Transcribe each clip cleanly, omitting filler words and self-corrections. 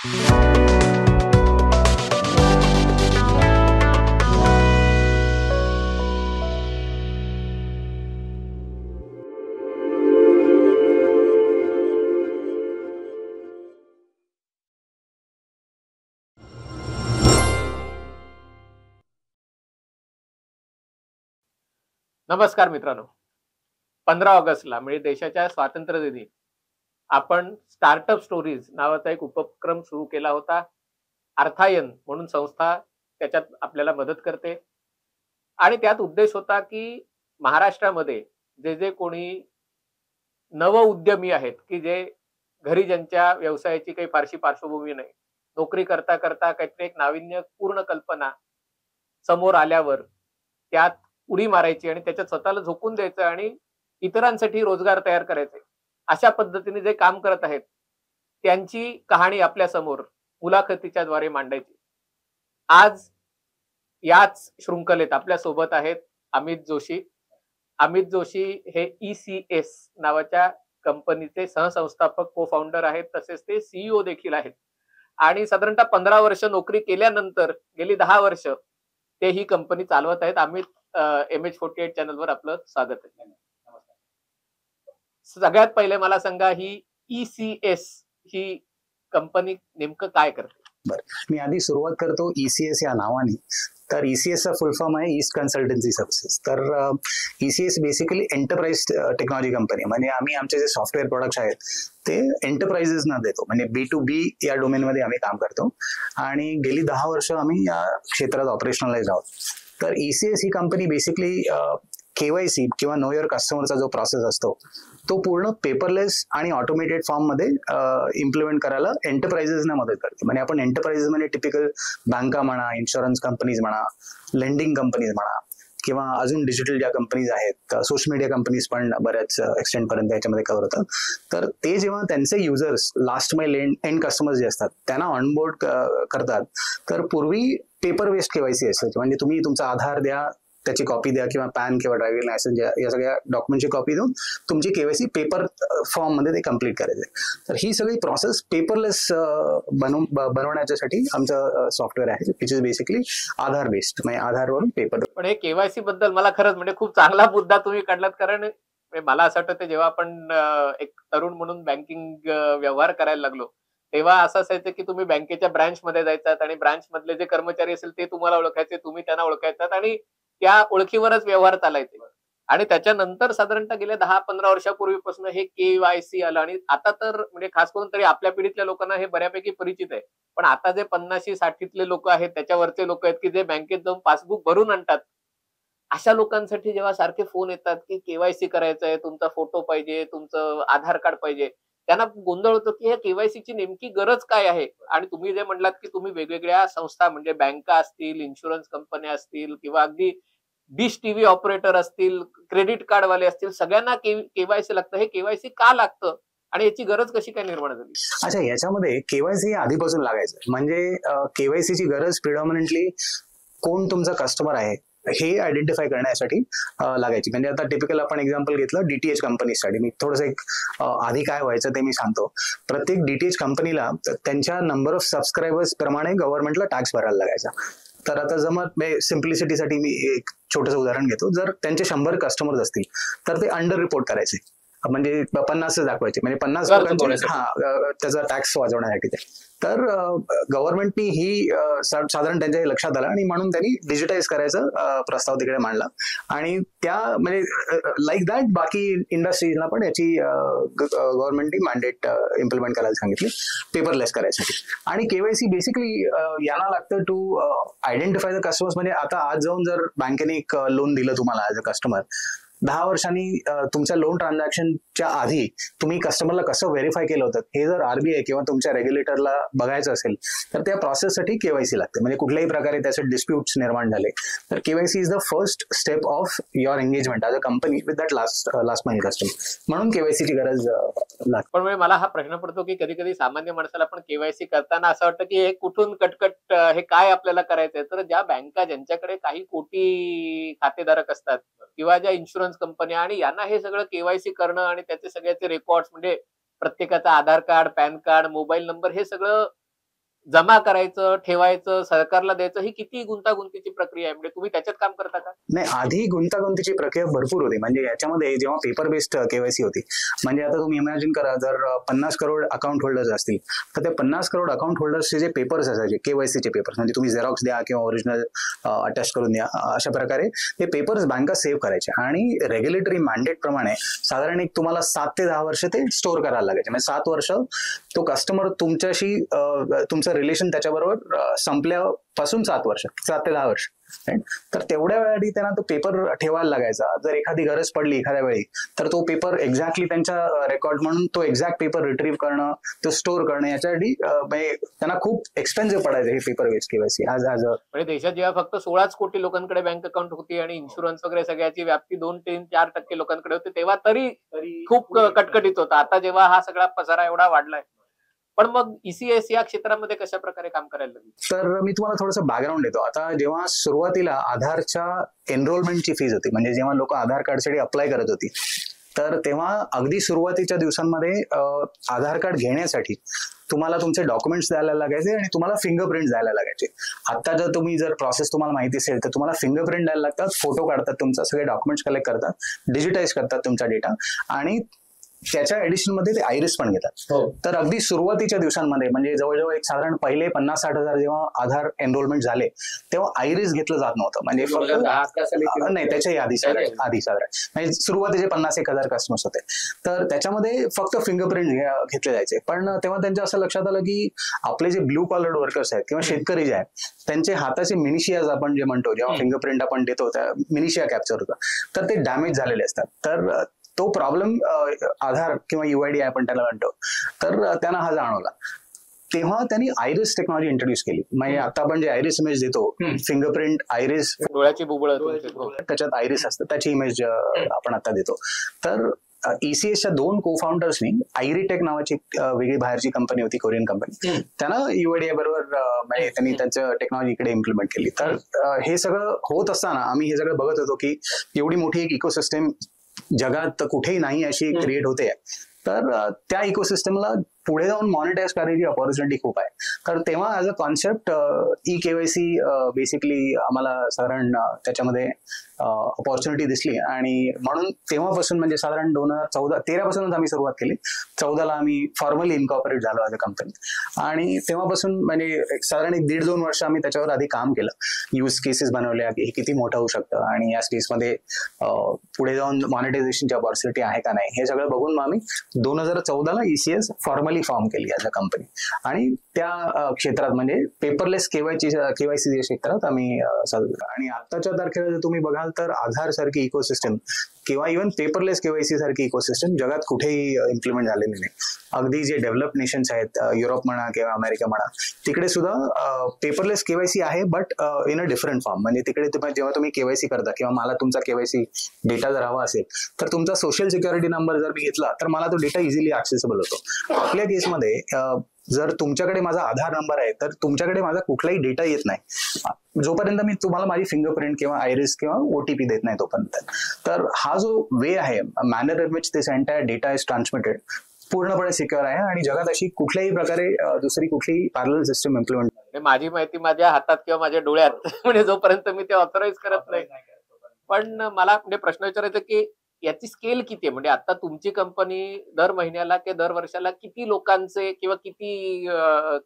नमस्कार मित्रांनो. 15 ऑगस्टला म्हणजे देशाच्या स्वातंत्र्य दिनी आपण स्टार्टअप स्टोरीज नावाचा एक उपक्रम सुरू केला होता. अर्थायन म्हणून संस्था त्याच्यात आपल्याला मदत करते आणि त्यात उद्देश होता की महाराष्ट्रामध्ये जे कोणी नव उद्यमी आहेत की जे घरी ज्यांच्या व्यवसायाची काही फारशी पार्श्वभूमी नाही, नोकरी करता करता काहीतरी एक नाविन्यपूर्ण कल्पना समोर आल्यावर त्यात उडी मारायची आणि त्याच्यात स्वतःला झोकून द्यायचं आणि इतरांसाठी रोजगार तयार करायचे. अशा पद्धतीने जे काम करत आहेत त्यांची कहाणी आपल्या समोर मुलाखतीच्या द्वारे मांडायची. आज याच शृंखलेत आपल्या सोबत आहेत अमित जोशी. अमित जोशी हे ECS नावाच्या कंपनीचे सहसंस्थापक को फाउंडर आहेत, तसेच ते CEO देखील आहेत आणि साधारणतः 15 वर्ष नोकरी केल्यानंतर गेली 10 वर्ष ते ही कंपनी चालवत आहेत. अमित, MH48 चॅनलवर आपलं स्वागत आहे. सगळ्यात पहिले मला सांगा, ही ECS ही कंपनी नेमकं काय करते? बरं, मी आधी सुरुवात करतो ECS या नावाने. तर ECS चा फुल फॉर्म आहे ईस्ट कन्सल्टन्सी सर्व्हिसेस. तर ECS basically enterprise technology company, म्हणजे आम्ही आमचे जे सॉफ्टवेअर प्रोडक्ट्स आहेत ते एंटरप्राइजेसना देतो, म्हणजे B2B या डोमेनमध्ये आम्ही काम करतो आणि गेली 10 वर्ष आम्ही या क्षेत्रात ऑपरेशनलाइज आहोत. तर ECS ही कंपनी बेसिकली KYC किंवा नो युअर कस्टमरचा जो प्रोसेस असतो तो पूर्ण पेपरलेस आणि ऑटोमेटेड फॉर्म मध्ये इम्प्लिमेंट करायला एंटरप्राइजेसना मदत करते. म्हणजे आपण एंटरप्राइजेस म्हणजे टिपिकल बँका म्हणा, इन्शुरन्स कंपनीज म्हणा, लेंडिंग कंपनीज म्हणा किंवा अजून डिजिटल ज्या कंपनीज आहेत, सोशल मीडिया कंपनीज पण बऱ्याच एक्सटेंड पर्यंत याच्यामध्ये कव्हर होतात. तर ते जेव्हा त्यांचे युजर्स लास्ट माइल एंड कस्टमर्स जे असतात त्यांना ऑनबोर्ड करतात, तर पूर्वी पेपर बेस्ड KYC असायची. म्हणजे तुम्ही तुमचा आधार द्या, त्याची कॉपी द्या किंवा पॅन किंवा ड्रायव्हिंग लायसन्स या सगळ्या डॉक्युमेंटची कॉपी देऊन तुमची KYC पेपर फॉर्म मध्ये ते कम्प्लीट करायचे. तर ही सगळी प्रोसेस पेपरलेस बनवण्यासाठी आमचं सॉफ्टवेअर आहे, which is basically Aadhaar based, म्हणजे आधारवरून पेपर. पण हे KYC बद्दल मला खरंच म्हणजे खूप चांगला मुद्दा तुम्ही काढलात, कारण मला असं वाटतं जेव्हा आपण एक तरुण म्हणून बँकिंग व्यवहार करायला लागलो तेव्हा असं असायचं की तुम्ही बँकेच्या ब्रांच मध्ये जायचात आणि ब्रांच मधले जे कर्मचारी असेल ते तुम्हाला ओळखायचे, तुम्ही त्यांना ओळखायचात आणि त्या ओळखीवरच व्यवहार चालायचे. आणि त्याच्यानंतर साधारणतः गेल्या 10-15 वर्षापूर्वीपासून हे KYC आलं आणि आता तर म्हणजे खास करून तरी आपल्या पिढीतल्या लोकांना हे बऱ्यापैकी परिचित आहे. पण आता जे 50-60तले लोक आहेत, त्याच्यावरचे लोक आहेत की जे बँकेत जाऊन पासबुक भरून आणतात, अशा लोकांसाठी जेव्हा सारखे फोन येतात की KYC करायचंय, तुमचा फोटो पाहिजे, तुमचं आधार कार्ड पाहिजे, त्यांना गोंधळ होतो की हे KYC ची नेमकी गरज काय आहे. आणि तुम्ही जे म्हणलात की तुम्ही वेगवेगळ्या संस्था म्हणजे बँका असतील, इन्शुरन्स कंपन्या असतील किंवा अगदी डिश टीव्ही ऑपरेटर असतील, क्रेडिट कार्ड वाले असतील, सगळ्यांना KYC लागतं. हे KYC का लागतं आणि याची गरज कशी काय निर्माण झाली? अच्छा, याच्यामध्ये KYC आधीपासून लागायचं. म्हणजे KYC ची गरज प्रिडॉमिनंटली कोण तुमचा कस्टमर आहे हे आयडेंटिफाय करण्यासाठी लागायची. म्हणजे आता टिपिकल आपण एक्झाम्पल घेतलं DTH कंपनीसाठी. मी थोडंसं एक आधी काय व्हायचं ते मी सांगतो. प्रत्येक DTH कंपनीला त्यांच्या नंबर ऑफ सबस्क्रायबर्स प्रमाणे गव्हर्नमेंटला टॅक्स भरायला लागायचा. तर आता जमत सिम्प्लिसिटीसाठी मी एक छोटंसं उदाहरण घेतो. जर त्यांचे 100 कस्टमर्स असतील तर ते अंडर रिपोर्ट करायचे, म्हणजे 50 दाखवायचे, म्हणजे 50 त्याचा टॅक्स वाजवण्यासाठी. तर गव्हर्नमेंटनी ही साधारण त्यांच्या लक्षात आलं आणि म्हणून त्यांनी डिजिटाईज करायचा प्रस्ताव तिकडे मांडला. आणि त्या म्हणजे लाईक दॅट बाकी इंडस्ट्रीजला पण याची गव्हर्नमेंटनी मॅन्डेट इम्प्लिमेंट करायला सांगितली पेपरलेस करायसाठी. आणि KYC बेसिकली यांना लागतं टू आयडेंटिफाय द कस्टमर्स. म्हणजे आता आज जाऊन जर बँकेने एक लोन दिलं तुम्हाला ऍज अ कस्टमर, 10 वर्षांनी तुमच्या लोन ट्रान्झॅक्शनच्या आधी तुम्ही कस्टमरला कसं व्हेरीफाय केलं होतं हे जर RBI किंवा तुमच्या रेग्युलेटरला बघायचं असेल तर त्या प्रोसेससाठी KYC लागते. म्हणजे कुठल्याही प्रकारे त्याचे डिस्प्यूट्स निर्माण झाले तर KYC is the first step of your engagement as a company with that last माइल कस्टमर. म्हणून KYC ची गरज लागते. पण मला हा प्रश्न पडतो की कधी कधी सामान्य माणसाला पण KYC करताना असं वाटतं की हे कुठून कटकट हे काय आपल्याला करायचंय. तर ज्या बँका ज्यांच्याकडे काही कोटी खातेधारक असतात किंवा ज्या इन्शुरन्स कंपन्या आणि यांना हे सगळं KYC करणं आणि त्याचे सगळ्याचे रेकॉर्ड्स म्हणजे प्रत्येकाचा Aadhaar card, PAN card, mobile number हे सगळं जमा करायचं, ठेवायचं, सरकारला द्यायचं, ही किती गुंतागुंतीची प्रक्रिया आहे. म्हणजे तुम्ही त्याच्यात काम करता का? नाही, आधी गुंतागुंतीची प्रक्रिया भरपूर होती. म्हणजे याच्यामध्ये जेव्हा पेपर बेस्ड केवायसी होती, म्हणजे आता तुम्ही इमॅजिन करा, जर 50 करोड अकाउंट होल्डर्स असतील तर ते 50 करोड अकाउंट होल्डर्सचे जे पेपर्स असायचे, केवायसीचे पेपर्स, म्हणजे तुम्ही झेरॉक्स द्या किंवा ओरिजिनल अटॅच करून द्या, अशा प्रकारे ते पेपर्स बँका सेव्ह करायचे आणि रेग्युलेटरी मॅन्डेट प्रमाणे साधारण एक तुम्हाला 7 ते 10 वर्ष ते स्टोअर करायला लागायचे. म्हणजे 7 वर्ष तो कस्टमर तुमच्याशी तुमचं रिलेशन त्याच्याबरोबर संपल्यापासून 7 वर्ष, 7 ते 10 वर्ष. तर तेवढ्या वेळी त्यांना तो पेपर ठेवायला लागायचा. जर एखादी गरज पडली एखाद्या वेळी तर तो पेपर एक्झॅक्टली त्यांच्या रेकॉर्ड म्हणून तो एक्झॅक्ट पेपर रिट्रीव्ह करणं, तो स्टोअर करणं, याच्यासाठी म्हणजे त्यांना खूप एक्सपेन्सिव्ह पडायचं हे पेपर बेस्ड केवायसी. म्हणजे देशात जेव्हा फक्त 16 कोटी लोकांकडे बँक अकाउंट होती आणि इन्शुरन्स वगैरे सगळ्याची व्याप्ती 2-3-4% लोकांकडे होती, तेव्हा तरी खूप कटकटीत होता. आता जेव्हा हा सगळा पसारा एवढा वाढलाय, पण मग ईसीएस या क्षेत्रामध्ये कशा प्रकारे काम करायला लागली? तर मी तुम्हाला थोडंसं बॅकग्राऊंड देतो. आता जेव्हा सुरुवातीला आधारच्या एनरोलमेंटची फीज होती, म्हणजे जेव्हा लोक आधार कार्डसाठी अप्लाय करत होती, तर तेव्हा अगदी सुरुवातीच्या दिवसांमध्ये आधार कार्ड घेण्यासाठी तुम्हाला तुमचे डॉक्युमेंट्स द्यायला लागायचे आणि तुम्हाला फिंगरप्रिंट द्यायला लागायचे. आता जर प्रोसेस तुम्हाला माहिती असेल तर तुम्हाला फिंगरप्रिंट द्यायला लागतात, फोटो काढतात, तुमचा सगळे डॉक्युमेंट्स कलेक्ट करतात, डिजिटाईज करतात तुमचा डेटा, आणि त्याच्या एडिशन मध्ये ते आयरिस पण घेतात. तर अगदी सुरुवातीच्या दिवसांमध्ये, म्हणजे जवळजवळ एक साधारण पहिले 50-60 हजार जेव्हा आधार एनरोलमेंट झाले तेव्हा आयरिस घेतलं जात नव्हतं. म्हणजे फक्त नाही, त्याच्याही आधी साधारण म्हणजे सुरुवातीचे 50-1 हजार कस्टमर्स होते, तर त्याच्यामध्ये फक्त फिंगरप्रिंट घेतले जायचे. पण तेव्हा त्यांच्या असं लक्षात आलं की आपले जे ब्लू कॉलर वर्कर्स आहेत किंवा शेतकरी जे आहेत, त्यांचे हाताचे मिनिशियाज आपण जे म्हणतो, जेव्हा फिंगरप्रिंट आपण देतो त्या मिनिशिया कॅप्चर होतं, तर ते डॅमेज झालेले असतात. तर तो प्रॉब्लेम आधार किंवा युआयडी आपण त्याला म्हणतो, तर त्यांना हा जाणवला. तेव्हा त्यांनी आयरिस टेक्नॉलॉजी इंट्रोड्यूस केली. म्हणजे आता आपण जे आयरिस इमेज देतो, फिंगरप्रिंट, आयरिस, डोळ्याची बुबुळ, त्याच्यात आयरिस असतं, त्याची इमेज आपण आता देतो. तर ईसीएसच्या 2 को फाउंडर्सनी आयरीटेक नावाची वेगळी बाहेरची कंपनी होती, कोरियन कंपनी, त्यांना युआयडीआय बरोबर म्हणजे त्यांनी त्यांचं टेक्नॉलॉजी इकडे इम्प्लिमेंट केली. तर हे सगळं होत असताना आम्ही हे सगळं बघत होतो की एवढी मोठी एक इकोसिस्टम जगात कुठेही नाही अशी क्रिएट होते. तर त्या इकोसिस्टमला पुढे जाऊन मॉनिटाईज करायची अपॉर्च्युनिटी खूप आहे. तर तेव्हा as a concept e KYC basically आम्हाला साधारण त्याच्यामध्ये अपॉर्च्युनिटी दिसली, आणि म्हणून तेव्हापासून, म्हणजे साधारण 2013 पासूनच आम्ही सुरुवात केली. 14ला आम्ही फॉर्मली इन्कॉर्पोरेट झालो ॲज अ कंपनी, आणि तेव्हापासून म्हणजे साधारण 1-1.5-2 वर्ष आम्ही त्याच्यावर आधी काम केलं, यूज केसेस बनवल्या की हे किती मोठं होऊ शकतं आणि या स्पेसमध्ये पुढे जाऊन मॉनिटायझेशनची अपॉर्च्युनिटी आहे का नाही, हे सगळं बघून मग आम्ही 2014ला ईसीएस फॉर्मली फॉर्म केली ॲज अ कंपनी, आणि त्या क्षेत्रात म्हणजे पेपरलेस केवायसी क्षेत्रात आम्ही चालू. आणि आताच्या तारखेला जर तुम्ही बघाल तर आधार सारखी इकोसिस्टम किंवा इव्हन पेपरलेस केवायसी सारखी इकोसिस्टम जगात कुठेही इम्प्लिमेंट झालेली नाही. अगदी जे डेव्हलप नेशन्स आहेत, युरोप म्हणा किंवा अमेरिका म्हणा, तिकडे सुद्धा पेपरलेस केवायसी आहे, but in a different form. म्हणजे तिकडे जेव्हा तुम्ही केवायसी करता किंवा मला तुमचा केवायसी डेटा जर हवा असेल तर तुमचा सोशल सिक्युरिटी नंबर जर मी घेतला तर मला तो डेटा इझिली ऍक्सेसेबल होतो. आपल्या केसमध्ये जर तुमच्याकडे माझा आधार नंबर आहे तर तुमच्याकडे माझा कुठलाही डेटा येत नाही जोपर्यंत मी तुम्हाला माझी फिंगरप्रिंट किंवा आयरिस किंवा ओटीपी देत नाही तोपर्यंत. तर हा जो वे आहे, manner in which this entire data is transmitted, पूर्णपणे सिक्युअर आहे आणि जगात अशी कुठल्याही प्रकारे दुसरी कुठलीही पॅरलल सिस्टम इम्प्लिमेंट. माझी माहिती माझ्या हातात किंवा माझ्या डोळ्यात म्हणजे जोपर्यंत मी ते ऑथराईज करत नाही. पण मला म्हणजे प्रश्न विचारायचा की याची स्केल किती आहे? म्हणजे आता तुमची कंपनी दर महिन्याला किंवा दर वर्षाला किती लोकांचे किंवा किती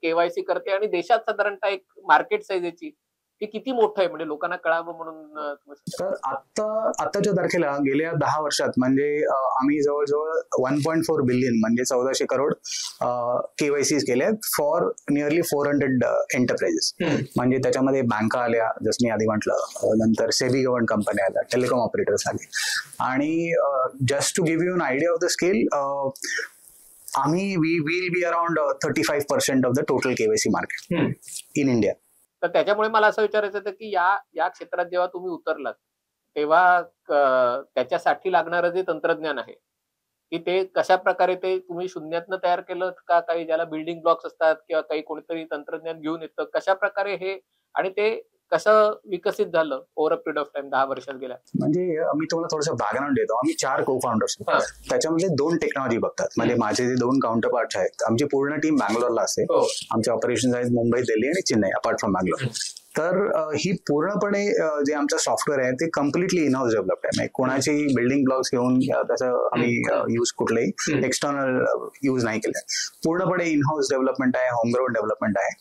केवायसी करते, आणि देशात साधारणतः एक मार्केट साईज याची की किती मोठं आहे, म्हणजे लोकांना कळावं म्हणून? तर आताच्या तारखेला गेल्या 10 वर्षात म्हणजे आम्ही जवळजवळ 1.4 बिलियन म्हणजे 1400 करोड केवायसी केल्या फॉर नियरली 400 एंटरप्राइजेस. म्हणजे त्याच्यामध्ये बँका आल्या, जसं मी आधी म्हटलं, नंतर सेबी गव्हर्न कंपन्या आल्या, टेलिकॉम ऑपरेटर्स आले, आणि just to give you an idea of the scale, आम्ही we will be around 35% of the total KYC market in India. तर त्याच्यामुळे मला असं विचारायचं होतं की या क्षेत्रात जेव्हा तुम्ही उतरलात तेव्हा त्याच्यासाठी लागणारं जे तंत्रज्ञान आहे की ते कशा प्रकारे ते तुम्ही शून्यातनं तयार केलं का, काही ज्याला बिल्डिंग ब्लॉक्स असतात किंवा काही कोणीतरी तंत्रज्ञान घेऊन येतं, कशा प्रकारे हे, आणि ते कसं विकसित झालं over a period of time 10 वर्षात गेल्या? म्हणजे मी तुम्हाला थोडंसं बॅकग्राऊंड देतो. आम्ही 4 को फाउंडर्स हा. त्याच्यामध्ये 2 टेक्नॉलॉजी बघतात. म्हणजे माझे जे 2 काउंटर पार्ट्स आहेत, आमची पूर्ण टीम बँगलोरला असते. हो. आमचे ऑपरेशन आहेत मुंबई, दिल्ली आणि चेन्नई अपार्ट फ्रॉम बँगलोर. तर ही पूर्णपणे जे आमचं सॉफ्टवेअर आहे ते कम्प्लिटली इन हाऊस डेव्हलप आहे. म्हणजे कोणाची बिल्डिंग ब्लॉक्स घेऊन त्याचं आम्ही यूज कुठलेही एक्सटर्नल यूज नाही केलं. पूर्णपणे इन हाऊस डेव्हलपमेंट आहे, होमग्राऊंड डेव्हलपमेंट आहे.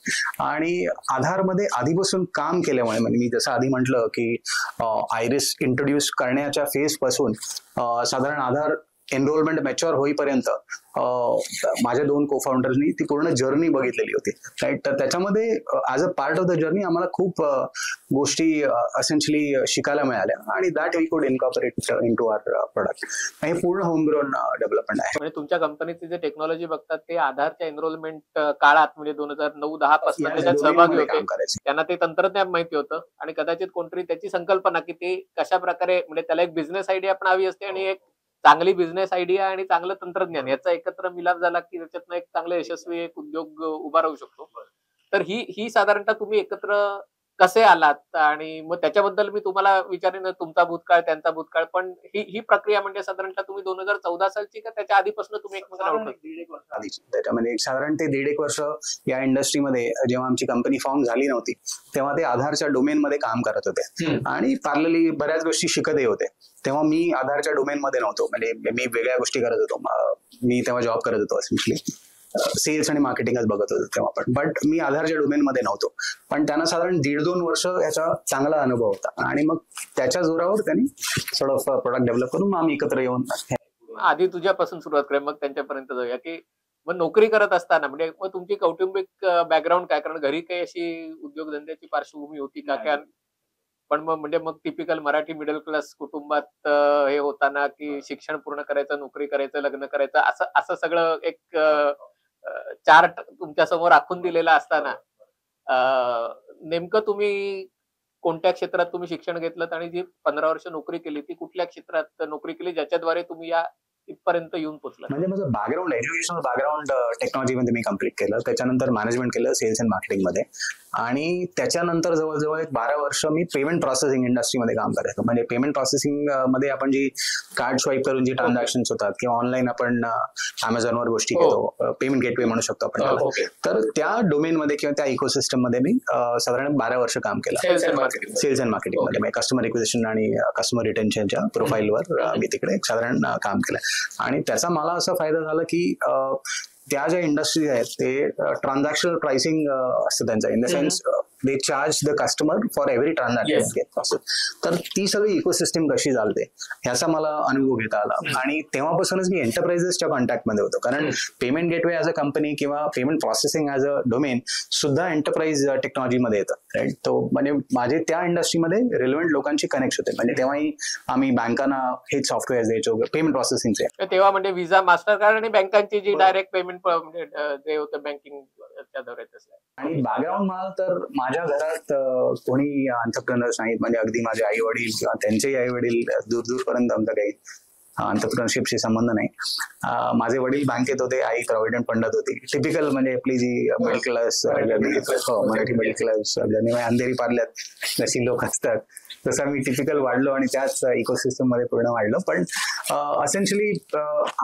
आणि आधारमध्ये आधीपासून काम केल्यामुळे, म्हणजे मी जसं आधी म्हटलं की आयरिस इंट्रोड्यूस करण्याच्या फेज पासून साधारण आधार एनरोलमेंट मॅच्युअर होईपर्यंत माझ्या 2 को फाउंडर्सनी ती पूर्ण जर्नी बघितलेली होती. राईट. तर त्याच्यामध्ये as a part of the journey आम्हाला खूप गोष्टी असेन्शियली शिकायला मिळाल्या आणि that we could incorporate into our product. हे पूर्ण होमग्रोन डेव्हलपमेंट आहे. म्हणजे तुमच्या कंपनीचे जे टेक्नॉलॉजी बघतात ते आधारच्या एनरोलमेंट काळात म्हणजे 2009-10 पासून त्याच्यात सहभागी होते. त्यांना ते तंत्रज्ञान माहिती होतं आणि कदाचित कोणतरी त्याची संकल्पना की ते कशा प्रकारे, म्हणजे त्याला एक बिझनेस आयडिया पण हवी असते आणि एक चांगली बिझनेस आयडिया आणि चांगलं तंत्रज्ञान याचा एकत्र मिलाप झाला की त्याच्यातनं एक चांगलं यशस्वी एक उद्योग उभा राहू शकतो. तर ही साधारणतः तुम्ही एकत्र कसे आलात आणि मग त्याच्याबद्दल मी तुम्हाला विचारेन तुमचा भूतकाळ त्यांचा भूतकाळ, पण ही प्रक्रिया म्हणजे साधारणतः तुम्ही 2014 सालची का त्याच्या आधीपासून तुम्ही एकमेकांना ओळखत? आधीची. त्याच्यामध्ये साधारण ते 1.5 वर्ष या इंडस्ट्रीमध्ये जेव्हा आमची कंपनी फॉर्म झाली नव्हती तेव्हा ते आधारच्या डोमेन मध्ये काम करत होते आणि पॅरलली बऱ्याच गोष्टी शिकतही होते. तेव्हा मी आधारच्या डोमेन मध्ये नव्हतो, म्हणजे मी वेगळ्या गोष्टी करत होतो. मी तेव्हा जॉब करत होतो एसेन्शियली, सेल्स आणि मार्केटिंगच बघत होतो तेव्हा पण. बट मी आधारच्या डोमेन मध्ये नव्हतो. पण त्यांना साधारण 1.5-2 वर्ष याचा चांगला अनुभव होता आणि मग त्याच्या जोरावर त्यांनी थोडं प्रोडक्ट डेव्हलप करून आम्ही एकत्र येऊन. आधी तुझ्यापासून सुरुवात करूया मग त्यांच्यापर्यंत जाऊया की मग नोकरी करत असताना म्हणजे मग तुमची कौटुंबिक बॅकग्राऊंड काय, कारण घरी काही अशी उद्योगधंद्याची पार्श्वभूमी होती का काय? पण मग म्हणजे मग टिपिकल मराठी मिडल क्लास कुटुंबात हे होताना की शिक्षण पूर्ण करायचं, नोकरी करायचं, लग्न करायचं, असं असं सगळं एक चार्ट तुमच्या समोर आखून दिलेला असताना नेमकं तुम्ही कोणत्या क्षेत्रात तुम्ही शिक्षण घेतलं आणि जी 15 वर्ष नोकरी केली ती कुठल्या क्षेत्रात नोकरी केली ज्याच्याद्वारे तुम्ही या इथपर्यंत येऊन पोहोचला? म्हणजे माझं बॅकग्राऊंड, एज्युकेशनल बॅकग्राऊंड टेक्नॉलॉजीमध्ये मी कम्प्लीट केलं. त्याच्यानंतर मॅनेजमेंट केलं सेल्स अँड मार्केटिंगमध्ये आणि त्याच्यानंतर जवळजवळ 12 वर्ष मी पेमेंट प्रोसेसिंग इंडस्ट्रीमध्ये काम करायचो. म्हणजे पेमेंट प्रोसेसिंग मध्ये आपण जी कार्ड स्वाईप करून जी ट्रान्झॅक्शन्स होतात किंवा ऑनलाईन आपण अमेझॉनवर गोष्टी घेतो, पेमेंट गेटवे म्हणू शकतो आपण. तर त्या डोमेनमध्ये किंवा त्या इकोसिस्टम मध्ये मी साधारण 12 वर्ष काम केलं सेल्स अँड मार्केटिंगमध्ये. म्हणजे कस्टमर एक्विजिशन आणि कस्टमर रिटेन्शनच्या प्रोफाईलवर मी तिकडे साधारण काम केलं. आणि त्याचा मला असा फायदा झाला की त्या ज्या इंडस्ट्रीज आहेत ते ट्रान्झॅक्शनल प्राइसिंग असतं त्यांचं, in the sense they charge the customer for every transaction. तर ती सगळी इकोसिस्टम कशी चालते ह्याचा मला अनुभव घेता आला आणि तेव्हापासूनच मी एंटरप्राइजेसच्या कॉन्टॅक्टमध्ये होतो. कारण payment gateway as a company किंवा payment processing as a domain सुद्धा एंटरप्राइज टेक्नॉलॉजीमध्ये येतं. राईट. तो म्हणजे माझे त्या इंडस्ट्रीमध्ये रिलेव्हंट लोकांची कनेक्ट होते. म्हणजे तेव्हाही आम्ही बँकांना हेच सॉफ्टवेअर द्यायचो पेमेंट प्रोसेसिंगचे. तेव्हा म्हणजे व्हिसा, मास्टर कार्ड आणि बँकांची जी डायरेक्ट पेमेंट जे होतं बँकिंग त्याद्वारे. आणि बॅकग्राऊंड मला तर माझ्या घरात कोणी एंटरप्रेनर्स नाहीत. म्हणजे अगदी माझे आई वडील किंवा त्यांचेही आई वडील दूरपर्यंत आमचा काही एंटरप्रेनरशिपशी संबंध नाही. माझे वडील बँकेत होते, आई प्रॉव्हिडंट फंडात होती. टिपिकल म्हणजे आपली जी middle class Marathi middle class journey, Andheri पार्ल्यात जशी लोक असतात तसं मी टिपिकल वाढलो आणि त्याच इकोसिस्टम मध्ये पूर्ण वाढलो. पण असेन्शियली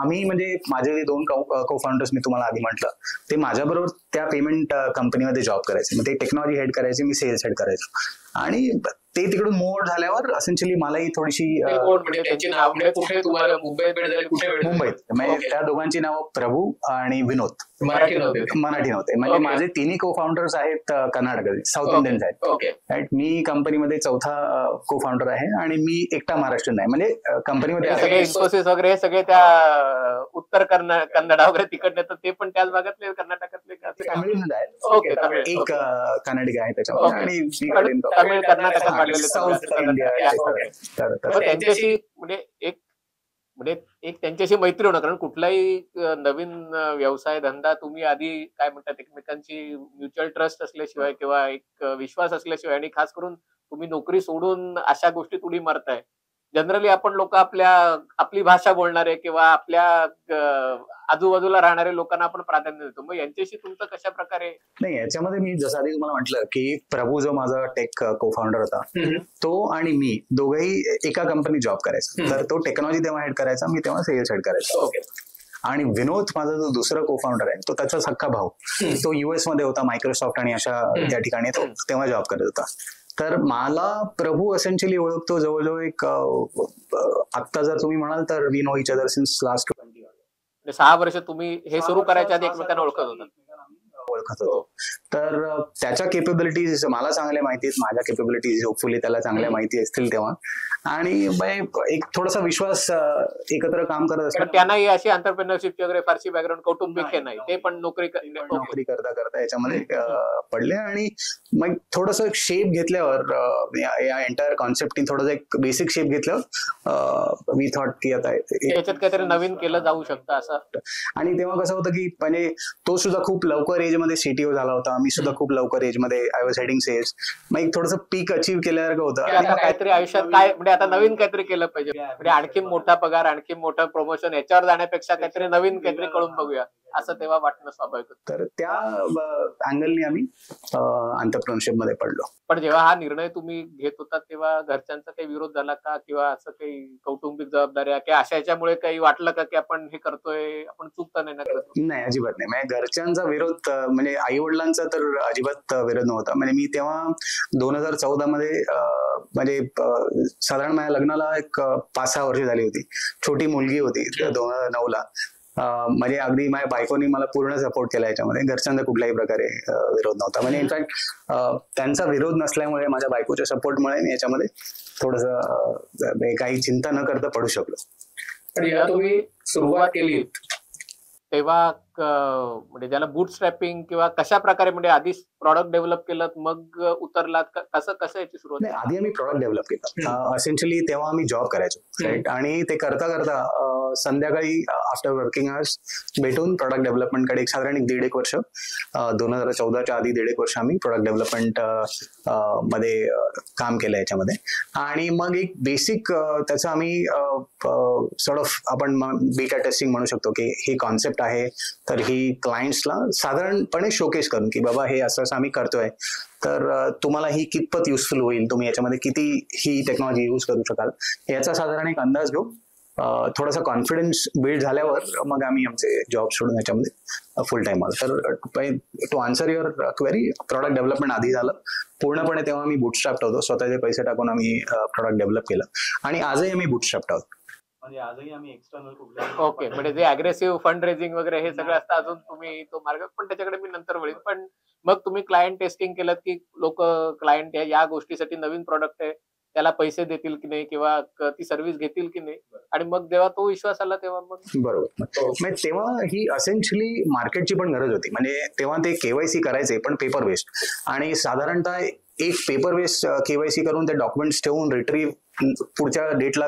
आम्ही म्हणजे माझे 2 को फाउंडर्स मी तुम्हाला आधी म्हटलं ते माझ्याबरोबर त्या पेमेंट कंपनीमध्ये जॉब करायचे. मग ते टेक्नॉलॉजी हेड करायचे, मी सेल्स हेड करायचो. आणि ते तिकडून मूव्ह झाल्यावर असेन्शियली मलाही थोडीशी मुंबईत म्हणजे त्या दोघांची नावं प्रभू आणि विनोद मराठी नव्हते. म्हणजे माझे 3 को फाउंडर्स आहेत कर्नाटकाचे, साऊथ इंडियन्स आहेत. राईट. मी कंपनीमध्ये 4था को फाउंडर आहे आणि मी एकटा महाराष्ट्रीयन आहे. म्हणजे कंपनीमध्ये इन्फोसिस वगैरे सगळे त्या उत्तर कन्नडा वगैरे तिकडले, तर ते पण त्याच भागातले कर्नाटकातले तमिळनाडू आहेत. एक कन्नडिक आहे त्याच्यामध्ये आणि तमिळ कर्नाटकात साऊथ इंडिया. त्यांच्याशी म्हणजे एक त्यांच्याशी मैत्री होणं, कारण कुठलाही नवीन व्यवसाय धंदा तुम्ही आधी काय म्हणतात एकमेकांची म्युच्युअल ट्रस्ट असल्याशिवाय किंवा एक विश्वास असल्याशिवाय, आणि खास करून तुम्ही नोकरी सोडून अशा गोष्टीत उडी मारताय जनरली आपण लोक आपली भाषा बोलणारे किंवा आपल्या आजूबाजूला राहणारे लोकांना आपण प्राधान्य देतो. मग यांच्याशी तुमचं कशा प्रकारे? नाही, याच्यामध्ये मी जसं आधी तुम्हाला म्हटलं की प्रभू जो माझा टेक को फाउंडर होता, तो आणि मी दोघंही एका कंपनी जॉब करायचा. तर तो टेक्नॉलॉजी तेव्हा हेड करायचा, मी तेव्हा सेल्स हेड करायचा. आणि विनोद माझा जो दुसरा को फाउंडर आहे, तो त्याचा सक्का भाऊ, तो US मध्ये होता, मायक्रोसॉफ्ट आणि अशा त्या ठिकाणी तो तेव्हा जॉब करत होता. तर मला प्रभू एसेन्शियली ओळखतो जवळजवळ एक आत्ता जर तुम्ही म्हणाल तर we know each other since last 6 वर्ष तुम्ही हे सुरू करायच्या आधी एकमेकांना ओळखत होतो. तर त्याच्या केपेबिलिटीज मला चांगल्या माहिती आहेत, माझ्या केपेबिलिटीज होपफुली त्याला चांगल्या माहिती असतील तेव्हा. आणि एक थोडासा विश्वास एकत्र काम करत असतात. त्यांनाही अशी एंटरप्रेन्योरशिप वगैरे फारशी बॅकग्राऊंड कौटुंबिक हे नाही, ते पण नोकरी करता याच्यामध्ये पडले. आणि मग थोडंसं शेप घेतल्यावर या एंटायर कॉन्सेप्टनी थोडंसं एक बेसिक शेप घेतल्यावर वी थॉट की आता याच्यात काहीतरी नवीन केलं जाऊ शकतं असं. आणि तेव्हा कसं होतं की म्हणजे तो सुद्धा खूप लवकर एज मध्ये CTO झाला होता, मी सुद्धा खूप लवकर एज मध्ये आय वॉज हेडिंग सेल्स. मग थोडंसं पीक अचीव्ह केल्यासारखं होतं. काहीतरी आयुष्यात काय म्हणजे आता नवीन काहीतरी केलं पाहिजे, म्हणजे आणखी मोठा पगार, आणखी मोठं प्रमोशन, याच्यावर जाण्यापेक्षा काहीतरी नवीन काहीतरी करून बघूया असं तेव्हा वाटणं स्वाभाविक होतं. तर त्या अँगलनी आम्ही एंटरप्रेन्योरशिप मध्ये पडलो. पण जेव्हा हा निर्णय तुम्ही घेत होता तेव्हा घरच्यांचा काही विरोध झाला का, किंवा असं काही कौटुंबिक जबाबदाऱ्या किंवा अशा याच्यामुळे काही वाटलं का की आपण हे करतोय, आपण चूक तर नाही ना करत? नाही, अजिबात नाही. म्हणजे घरच्यांचा विरोध म्हणजे आई वडिलांचा तर अजिबात विरोध नव्हता. म्हणजे मी तेव्हा 2014 मध्ये म्हणजे साधारण माझ्या लग्नाला एक 5-6 वर्ष झाली होती, छोटी मुलगी होती 2009 ला. म्हणजे अगदी माझ्या बायकोनी मला पूर्ण सपोर्ट केला याच्यामध्ये, घरच्यांचा कुठल्याही प्रकारे विरोध नव्हता. म्हणजे इनफॅक्ट त्यांचा विरोध नसल्यामुळे, माझ्या बायकोच्या सपोर्टमुळे मी याच्यामध्ये थोडंसं काही चिंता न करता पडू शकलो. पण जेव्हा तुम्ही सुरुवात केली तेव्हा म्हणजे ज्याला बूट स्ट्रॅपिंग किंवा कशा प्रकारे, म्हणजे आधी प्रॉडक्ट डेव्हलप केलं मग उतरलात, कसं याची सुरुवात? नाही, आधी आम्ही प्रॉडक्ट डेव्हलप केलं. एसेन्शियली तेव्हा आम्ही जॉब करायचो, राईट. आणि ते करता करता संध्याकाळी आफ्टर वर्किंग आवर्स भेटून प्रोडक्ट डेव्हलपमेंटकडे एक साधारण 1.5 वर्ष, 2014च्या आधी 1.5 वर्ष आम्ही प्रोडक्ट डेव्हलपमेंट मध्ये काम केलं याच्यामध्ये. आणि मग एक बेसिक त्याचं आम्ही सॉर्ट ऑफ आपण बीटा टेस्टिंग म्हणू शकतो की ही कॉन्सेप्ट आहे, तर ही क्लायंट्सला साधारणपणे शोकेस करून की बाबा हे असं आम्ही करतोय, तर तुम्हाला ही कितपत युजफुल होईल, तुम्ही याच्यामध्ये किती ही टेक्नॉलॉजी यूज करू शकाल, याचा साधारण एक अंदाज घेऊ. थोडासा कॉन्फिडन्स बिल्ड झाल्यावर मग आम्ही आमचे जॉब सोडून याच्यामध्ये फुल टाइम आलो. तर to answer your query, product development आधी झालं पूर्णपणे, तेव्हा आम्ही बूटस्ट्रॅप्ड होतो, स्वतःचे पैसे टाकून आम्ही प्रॉडक्ट डेव्हलप केलं. आणि आजही आम्ही बूटस्ट्रॅप्ड आहोत. म्हणजे आजही आम्ही एक्सटर्नल ओके, म्हणजे जे अग्रेसिव्ह फंड रेझिंग वगैरे हे सगळं असतं अजून तुम्ही तो मार्ग, पण त्याच्याकडे मी नंतर वळीन. पण मग तुम्ही क्लायंट टेस्टिंग केलं की लोक क्लायंट या गोष्टीसाठी नवीन प्रॉडक्ट आहे त्याला पैसे देतील की नाही किंवा ती सर्व्हिस घेतील की नाही, आणि मग जेव्हा तो विश्वास आला तेव्हा मग बरोबर. म्हणजे तेव्हा ही असेन्शियली मार्केटची पण गरज होती. म्हणजे तेव्हा ते KYC करायचे पण पेपर बेस्ड, आणि साधारणतः एक पेपर बेस्ड KYC करून ते डॉक्युमेंट्स ठेवून रिट्रीव्ह पुढच्या डेटला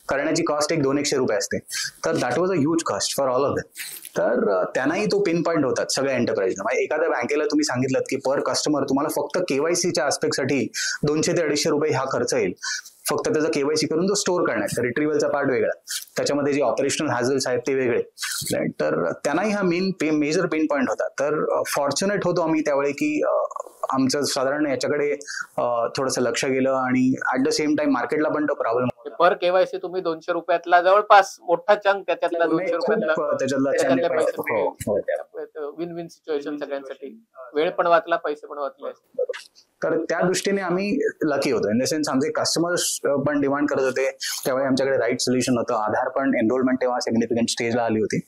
करण्याची कॉस्ट एक 200-100 रुपये असते. तर that was a huge cost for all of them. तर त्यांनाही तो पिन पॉईंट होतात सगळ्या एंटरप्राइजला. म्हणजे एखाद्या बँकेला तुम्ही सांगितलं की पर कस्टमर तुम्हाला फक्त KYCच्या आस्पेक्टसाठी 200 ते 250 रुपये हा खर्च येईल, फक्त त्याचा KYC करून तो स्टोअर करण्याचा, रिट्रीव्हलचा पार्ट वेगळा, त्याच्यामध्ये जे ऑपरेशनल हॅझल्स आहेत ते वेगळे. तर त्यांनाही हा मेजर पेन पॉईंट होता. तर फॉर्च्युनेट होतो आम्ही त्यावेळी की आमचं साधारण याच्याकडे थोडंसं लक्ष गेलं, आणि ऍट द सेम टाइम मार्केटला पण तो प्रॉब्लेम. पर KYC तुम्ही 200 रुपयातला जवळपास मोठा चंक त्याच्यातला 200 विन विन सिच्युएशन सगळ्यांसाठी, वेळ पण वाचला, पैसे पण वाचले. तर त्या दृष्टीने आम्ही लकी होतो. इन द सेन्स आमचे कस्टमर्स पण डिमांड करत होते, त्यावेळी आमच्याकडे राईट सोल्युशन होतं. आधार पण एनरोलमेंट तेव्हा सिग्निफिकंट स्टेजला आली होती,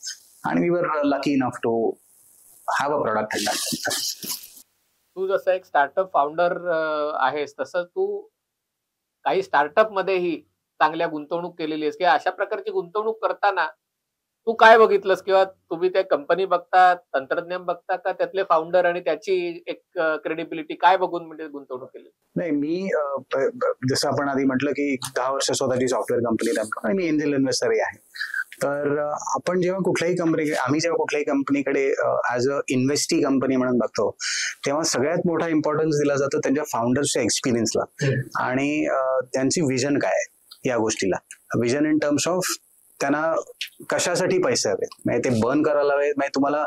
आणि we were lucky enough to have a product. तू जसं एक स्टार्टअप फाउंडर आहेस, तसं तू काही स्टार्टअप मध्येही चांगल्या गुंतवणूक केलेली आहेस, किंवा अशा प्रकारची गुंतवणूक करताना तू काय बघितलंस, किंवा तुम्ही त्या कंपनी बघता, तंत्रज्ञान बघता, का त्यातले फाउंडर आणि त्याची एक क्रेडिबिलिटी काय बघून म्हणजे गुंतवणूक केली? नाही, मी जसं आपण आधी म्हटलं की 10 वर्ष स्वतःची सॉफ्टवेअर कंपनी, आणि मी एंजल इन्व्हेस्टरही आहे. तर आपण जेव्हा आम्ही जेव्हा कुठल्याही कंपनीकडे ऍज अ इन्व्हेस्टी कंपनी म्हणून बघतो, तेव्हा सगळ्यात मोठा इम्पॉर्टन्स दिला जातो त्यांच्या फाउंडर्सच्या एक्सपिरियन्सला, आणि त्यांची विजन काय आहे. या गोष्टीला. विजन इन टर्म्स ऑफ त्यांना कशासाठी पैसे हवेत, म्हणजे ते बर्न करायला हवेत, म्हणजे तुम्हाला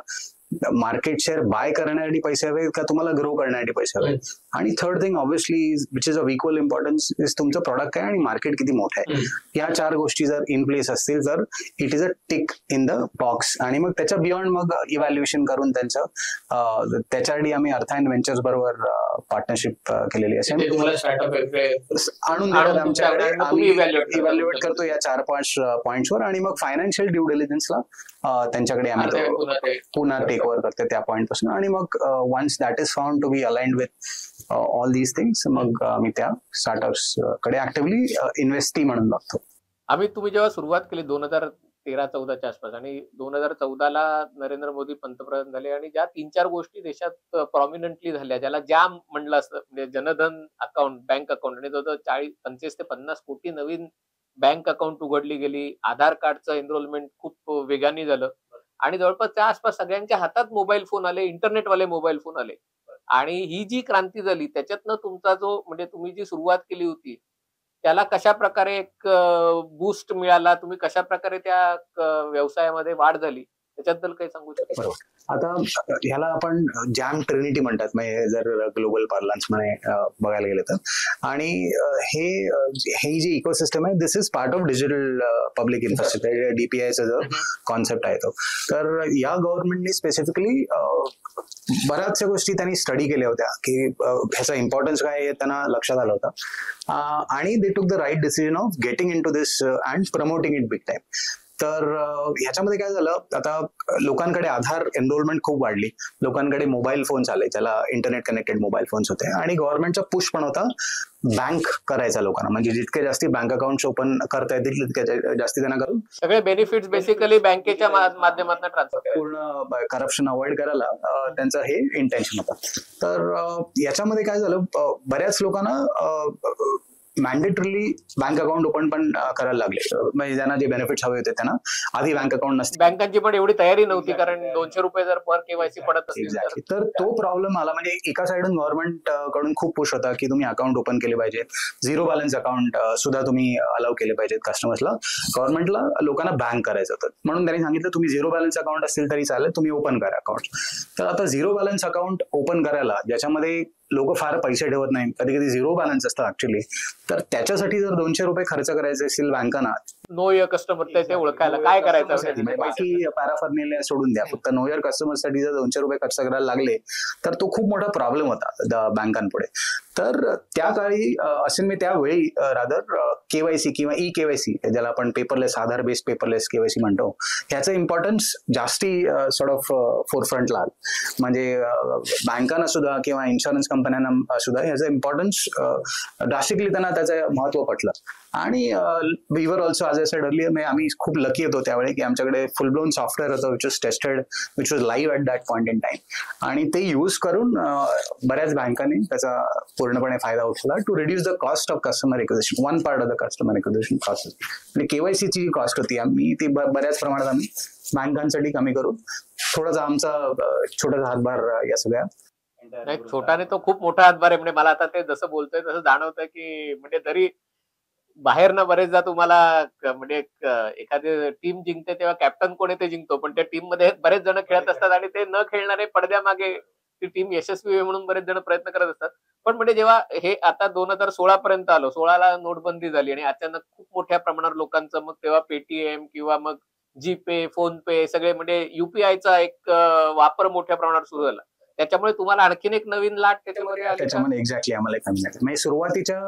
मार्केट शेअर बाय करण्यासाठी पैसे हवेत का तुम्हाला ग्रो करण्यासाठी पैसे हवेत. आणि third thing obviously which is of equal importance is तुमचं प्रॉडक्ट काय आणि मार्केट किती मोठं आहे. या 4 गोष्टी जर इन प्लेस असतील तर it is a tick in the box. आणि मग त्याच्या बियॉन्ड मग इव्हॅल्युएशन करून त्यांचं त्याच्यासाठी आम्ही अर्थायन व्हेंचर्स बरोबर पार्टनरशिप केलेली असेल. आणून देतात आमच्याकडे, आम्ही इव्हॅल्युएट करतो या 4-5 पॉइंट्सवर आणि मग फायनान्शियल ड्यू डिलिजन्सला त्यांच्याकडे आम्ही पुन्हा टेक ओव्हर करते त्या पॉइंट पासून. आणि मग once that is found to be aligned with all these things मग आम्ही त्या स्टार्टअप्स कडे ऍक्टिव्हली इन्व्हेस्टी म्हणून बघतो. तुम्ही जेव्हा सुरुवात केली 2013-14च्या आसपास आणि 2014ला नरेंद्र मोदी पंतप्रधान झाले आणि ज्या 3-4 गोष्टी देशात प्रॉमिनंटली झाल्या, ज्याला जॅम म्हणलं असतं, म्हणजे जनधन अकाउंट, बँक अकाउंट, आणि जवळजवळ 25 ते 50 कोटी नवीन बँक अकाउंट उघडली गेली. आधार कार्डचं एनरोलमेंट खूप वेगाने झालं आणि जवळपास त्या आसपास सगळ्यांच्या हातात मोबाईल फोन आले, इंटरनेटवाले मोबाईल फोन आले. आणि ही जी क्रांती झाली त्याच्यातनं तुमचा जो म्हणजे तुम्ही जी सुरुवात केली होती त्याला कशा प्रकारे एक बूस्ट मिळाला, तुम्ही कशा प्रकारे त्या व्यवसायामध्ये वाढ झाली त्याच्याबद्दल काही सांगू शकता? बरोबर. आता ह्याला आपण जॅम ट्रिनिटी म्हणतात, म्हणजे जर ग्लोबल पार्लन्स मध्ये बघायला गेलं तर. आणि हे जे इकोसिस्टम आहे this is part of digital public infrastructure, DPIचा जो कॉन्सेप्ट आहे तो. तर या गव्हर्नमेंटने स्पेसिफिकली बऱ्याचशा गोष्टी त्यांनी स्टडी केल्या होत्या की ह्याचा इम्पॉर्टन्स काय आहे त्यांना लक्षात आलं होतं आणि they took the right decision of getting into this and promoting it big time. तर ह्याच्यामध्ये काय झालं, आता लोकांकडे आधार एनरोलमेंट खूप वाढली, लोकांकडे मोबाईल फोन्स आले, त्याला इंटरनेट कनेक्टेड मोबाईल फोन्स होते आणि गव्हर्नमेंटचा पुश पण होता बँक करायचा लोकांना, म्हणजे जितके जास्ती बँक अकाउंट ओपन करता येतील तितके जास्ती त्यांना करून सगळे बेनिफिट्स बेसिकली बँकेच्या माध्यमातून ट्रान्सफर, पूर्ण करप्शन अवॉइड करायला त्यांचं हे इंटेन्शन होतं. तर याच्यामध्ये काय झालं, बऱ्याच लोकांना मॅन्डेटरीली बँक अकाउंट ओपन पण करायला लागले, म्हणजे ज्यांना जे बेनिफिट्स हवे होते त्यांना. आधी बँक अकाउंट नसते, बँकांची पण एवढी तयारी नव्हती, कारण 200 रुपये जर पर केवायसी पडत असेल. एक्झॅक्टली. तर तो प्रॉब्लेम आला, म्हणजे एका साइडून गव्हर्नमेंट कडून खूप पुश होता की तुम्ही अकाउंट ओपन केले पाहिजे, 0 बॅलन्स अकाउंट सुद्धा तुम्ही अलाउ केले पाहिजेत कस्टमर्सला. गव्हर्नमेंटला लोकांना बँक करायचं होतं म्हणून त्यांनी सांगितलं तुम्ही 0 बॅलन्स अकाउंट असतील तरी चालेल, तुम्ही ओपन करा अकाउंट. तर आता 0 बॅलन्स अकाउंट ओपन करायला ज्याच्यामध्ये लोक फार पैसे ठेवत नाहीत, कधी कधी 0 बॅलन्स असतं ऍक्च्युली, तर त्याच्यासाठी जर 200 रुपये खर्च करायचे असतील बँकांना, नो युअर कस्टमर ते ओळखायला काय करायचं, बाकी पॅराफर्नेलिया सोडून द्या, फक्त नो युअर कस्टमर साठी जर 200 रुपये खर्च करायला लागले तर तो खूप मोठा प्रॉब्लेम होता बँकांपुढे. तर त्या काळी असेल मी त्यावेळी रादर केवायसी किंवा ई केवायसी, ज्याला आपण पेपरलेस, आधार बेस्ड पेपरलेस केवायसी म्हणतो, ह्याचं इम्पॉर्टन्स जास्ती सॉर्ट ऑफ फोरफ्रंटला आलं. म्हणजे बँकांना सुद्धा किंवा इन्शुरन्स कंपन्यांना सुद्धा ह्याचं इम्पॉर्टन्स ड्रास्टिकली त्यांना त्याचं महत्व पटलं. आणि we were also as I said earlier, आम्ही खूप लकी होतो त्यावेळी की आमच्याकडे फुल ब्लोन सॉफ्टवेअर होतं which was tested, which was live at that point in time. आणि ते यूज करून बऱ्याच बँकांनी त्याचा पूर्णपणे फायदा उठवला to reduce the cost of customer acquisition, one part of the customer acquisition process. आणि केवायसीची जी कॉस्ट होती आम्ही ती बऱ्याच प्रमाणात आम्ही बँकांसाठी कमी करून थोडासा आमचा छोटासा हातभार या सगळ्या. नाही, छोटाने तो खूप मोठा हातभार आहे. म्हणजे मला आता ते जसं बोलतोय तसं जाणवतंय की म्हणजे तरी बाहेर ना बरेचदा तुम्हाला म्हणजे एखादी टीम जिंकते तेव्हा कॅप्टन कोण आहे ते जिंकतो, पण त्या टीम मध्ये बरेच जण खेळत असतात आणि ते न खेळणारे पडद्यामागे ती टीम यशस्वी म्हणून बरेच जण प्रयत्न करत असतात. पण म्हणजे जेव्हा हे आता 2016 पर्यंत आलो, 16ला नोटबंदी झाली आणि अचानक खूप मोठ्या प्रमाणावर लोकांचं मग तेव्हा पेटीएम किंवा मग जीपे, फोन पे सगळे म्हणजे युपीआयचा एक वापर मोठ्या प्रमाणावर सुरू झाला. त्याच्यामुळे तुम्हाला आणखीन एक नवीन लाट त्याच्यामध्ये एक्झॅक्टली आम्हाला एक नवीन. म्हणजे सुरुवातीच्या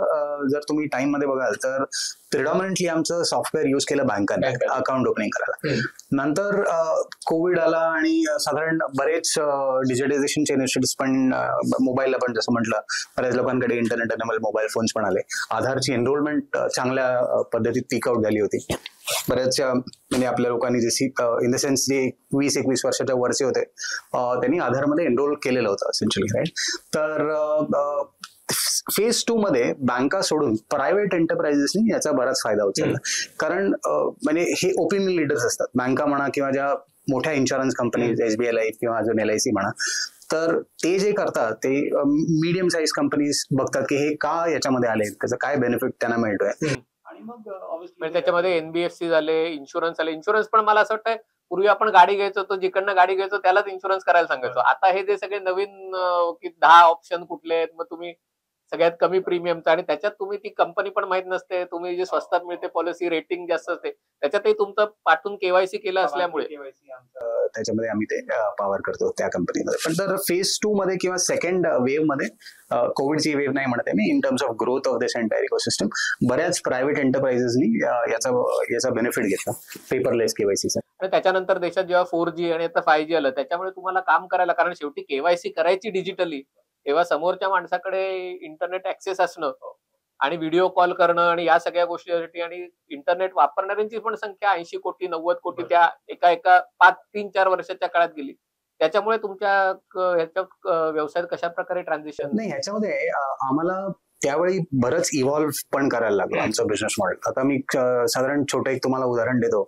जर तुम्ही टाइम मध्ये बघाल तर प्रिडॉमिनंटली आमचं सॉफ्टवेअर युज केलं बँकांनी अकाउंट ओपनिंग करायला. नंतर कोविड आला आणि साधारण बरेच डिजिटायझेशनचे इनिशिएटिव्ह पण मोबाईलला पण जसं म्हटलं बऱ्याच लोकांकडे इंटरनेट एनेबल मोबाईल फोन्स पण आले. आधारची एनरोलमेंट चांगल्या पद्धतीत पिकआउट झाली होती. बऱ्याचशा म्हणजे आपल्या लोकांनी जे इन द सेन्स जे 20-21 वर्षाच्या वरचे होते त्यांनी आधारमध्ये एनरोल केलेलं होतं एसेन्शियली, राईट. तर फेज 2 मध्ये बँका सोडून प्रायव्हेट एंटरप्राइजेसनी याचा बराच फायदा होत चालला. कारण म्हणजे हे ओपिनियन लीडर्स असतात, बँका म्हणा किंवा ज्या मोठ्या इन्शुरन्स कंपनीज, SBI लाईफ किंवा अजून LIC म्हणा, तर ते जे करतात ते मीडियम साईज कंपनीज बघतात की हे का याच्यामध्ये आले, त्याचा काय बेनिफिट त्यांना मिळतोय. आणि मग म्हणजे त्याच्यामध्ये एनबीएफसी झाले, इन्शुरन्स आले. इन्शुरन्स पण मला असं वाटतं पूर्वी आपण गाडी घ्यायचो, तो जिकडनं गाडी घ्यायचो त्यालाच इन्शुरन्स करायला सांगायचो. आता हे जे सगळे नवीन की 10 ऑप्शन कुठले आहेत, मग तुम्ही सगळ्यात कमी प्रीमियमचा आणि त्याच्यात तुम्ही ती कंपनी पण माहित नसते. तुम्ही जे स्वस्तात मिळते पॉलिसी रेटिंग जास्त असते. त्याच्यातही तुमचं पाठून केवायसी केलं असल्यामुळे त्याच्यामध्ये आम्ही ते पॉवर करतो त्या कंपनीमध्ये. पण तर फेज 2 मध्ये किंवा सेकंड वेव्ह मध्ये कोविडची वेव्ह नाही म्हणत आहे मी, in terms of growth of this entire ecosystem बऱ्याच प्रायव्हेट एंटरप्राइजेसनी याचा बेनिफिट घेतला पेपरलेस केवायसीचा. आणि त्याच्यानंतर देशात जेव्हा 4G आणि आता 5G आलं त्याच्यामुळे तुम्हाला काम करायला, कारण शेवटी केवायसी करायची डिजिटली, तेव्हा समोरच्या माणसाकडे इंटरनेट ऍक्सेस असणं आणि व्हिडिओ कॉल करणं आणि या सगळ्या गोष्टीसाठी, आणि इंटरनेट वापरणाऱ्यांची पण संख्या 80 कोटी 90 कोटी त्या एका 3-4 वर्षाच्या काळात गेली. त्याच्यामुळे तुमच्या ह्याच्या व्यवसायात कशा प्रकारे ट्रान्झिशन? नाही, ह्याच्यामध्ये आम्हाला त्यावेळी बरंच इव्हॉल्व्ह पण करायला लागलं आमचं बिझनेस मॉडेल. आता मी साधारण छोटं एक तुम्हाला उदाहरण देतो.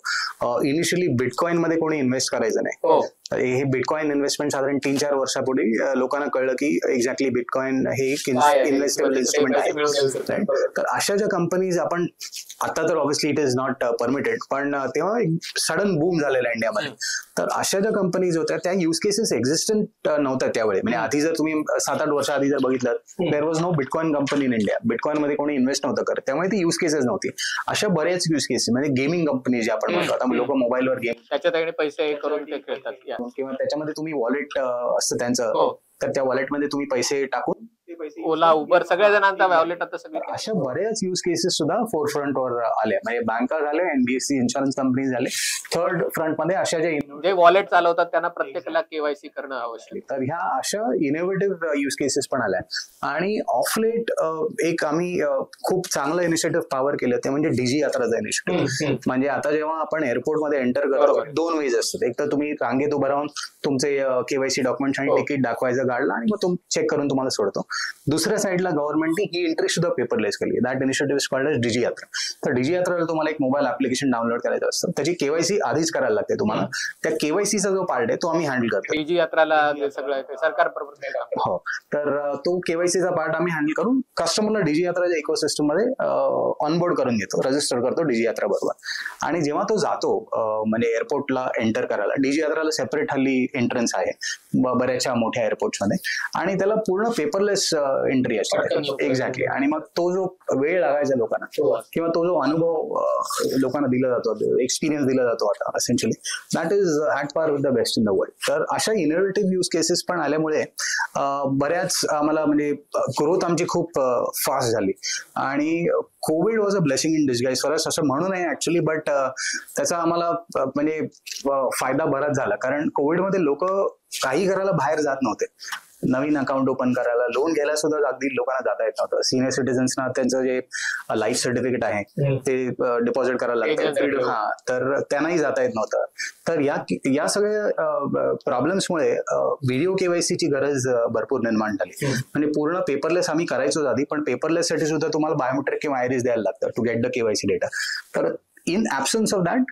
इनिशियली बिटकॉइन मध्ये कोणी इन्व्हेस्ट करायचं नाही. हे बिटकॉइन इन्व्हेस्टमेंट साधारण 3-4 वर्षापूर्वी लोकांना कळलं की एक्झॅक्टली बिटकॉइन हे इन्व्हेस्टेबल इन्स्ट्रुमेंट आहे. तर अशा ज्या कंपनीज आपण आता तर obviously it is not permitted, पण तेव्हा एक सडन बूम झालेला इंडियामध्ये. तर अशा ज्या कंपनीज होत्या त्या युज केसेस एक्झिस्टंट नव्हत्या त्यावेळी. म्हणजे आधी जर तुम्ही 7-8 वर्ष आधी जर बघितलं, there was no bitcoin company in India. Bitcoin मध्ये कोणी इन्व्हेस्ट नव्हतं करत, त्यामुळे ती युज केसेस नव्हती. अशा बऱ्याच युज केसेस म्हणजे गेमिंग कंपनी जे आपण म्हणतो, आता लोक मोबाईलवर गेम त्याच्यात पैसे करून ते खेळतात किंवा त्याच्यामध्ये तुम्ही वॉलेट असतं त्यांचं, तर त्या वॉलेटमध्ये तुम्ही पैसे टाकून ओला उबर सगळ्या जणांचा वॉलेट आता सगळे. अशा बऱ्याच युज केसेस सुद्धा फोर फ्रंटवर आल्या. म्हणजे बँका झाले, एनबीएफसी इन्शुरन्स कंपनी झाले. थर्ड फ्रंट मध्ये अशा जे वॉलेट चालवतात त्यांना प्रत्येकाला केवायसी करणं आवश्यक. तर ह्या अशा इनोव्हेटिव्ह युज केसेस पण आल्या. आणि ऑफ लेट एक आम्ही खूप चांगलं इनिशिएटिव्ह पॉवर केलं, ते म्हणजे डीजी यात्राचा इनिशिएटिव्ह. म्हणजे आता जेव्हा आपण एअरपोर्टमध्ये एंटर करतो, 2 वेज असतात. एक तर तुम्ही रांगेत उभं राहून तुमचे केवायसी डॉक्युमेंट्स आणि तिकीट दाखवायचं गाडला आणि मग चेक करून तुम्हाला सोडतो. दुसऱ्या साईडला गव्हर्नमेंटने ही एंट्री सुद्धा पेपरलेस केली. That initiative is called as Digi Yatra. तर डीजी यात्राला तुम्हाला एक मोबाईल ऍप्लिकेशन डाउनलोड करायचं असतं. त्याची केवायसी आधीच करायला लागते तुम्हाला. त्या केवायसीचा जो पार्ट आहे तो आम्ही हँडल करतो. डीजी यात्राला सगळं सरकार बरोबर. हो, तर तो केवायसीचा पार्ट आम्ही हँडल करून कस्टमरला डीजी यात्राच्या इकोसिस्टम मध्ये ऑनबोर्ड करून घेतो, रजिस्टर करतो डीजी यात्रा बरोबर. आणि जेव्हा तो जातो म्हणजे एअरपोर्टला एंटर करायला, डीजी यात्राला सेपरेट हल्ली एंट्रन्स आहे बऱ्याचशा मोठ्या एअरपोर्ट्समध्ये, आणि त्याला पूर्ण पेपरलेस एंट्री असते. एक्झॅक्टली. आणि मग तो जो वेळ लागायचा लोकांना किंवा तो जो अनुभव लोकांना दिला जातो, एक्सपिरियन्स दिला जातो आता essentially, that is at par with the best in the world. तर अशा इनोव्हेटिव्ह युज केसेस पण आल्यामुळे बऱ्याच आम्हाला म्हणजे ग्रोथ आमची खूप फास्ट झाली. आणि Covid was a blessing in disguise for us असं म्हणू नये ऍक्च्युली, बट त्याचा आम्हाला म्हणजे फायदा बराच झाला. कारण कोविडमध्ये लोक काही करायला बाहेर जात नव्हते. नवीन अकाउंट ओपन करायला, लोन घ्यायला सुद्धा अगदी लोकांना जाता येत नव्हतं. सिनियर सिटीजन्सना त्यांचं जे लाईफ सर्टिफिकेट आहे ते डिपॉझिट करायला लागतं, तर त्यांनाही जाता येत नव्हतं. तर या सगळ्या प्रॉब्लेम्समुळे व्हिडिओ केवायसीची गरज भरपूर निर्माण झाली. म्हणजे पूर्ण पेपरलेस आम्ही करायचो आधी, पण पेपरलेस साठी सुद्धा तुम्हाला बायोमेट्रिक किंवा आयरिस द्यायला लागतं to get the KYC data. तर इन ऍब्सन्स ऑफ दॅट,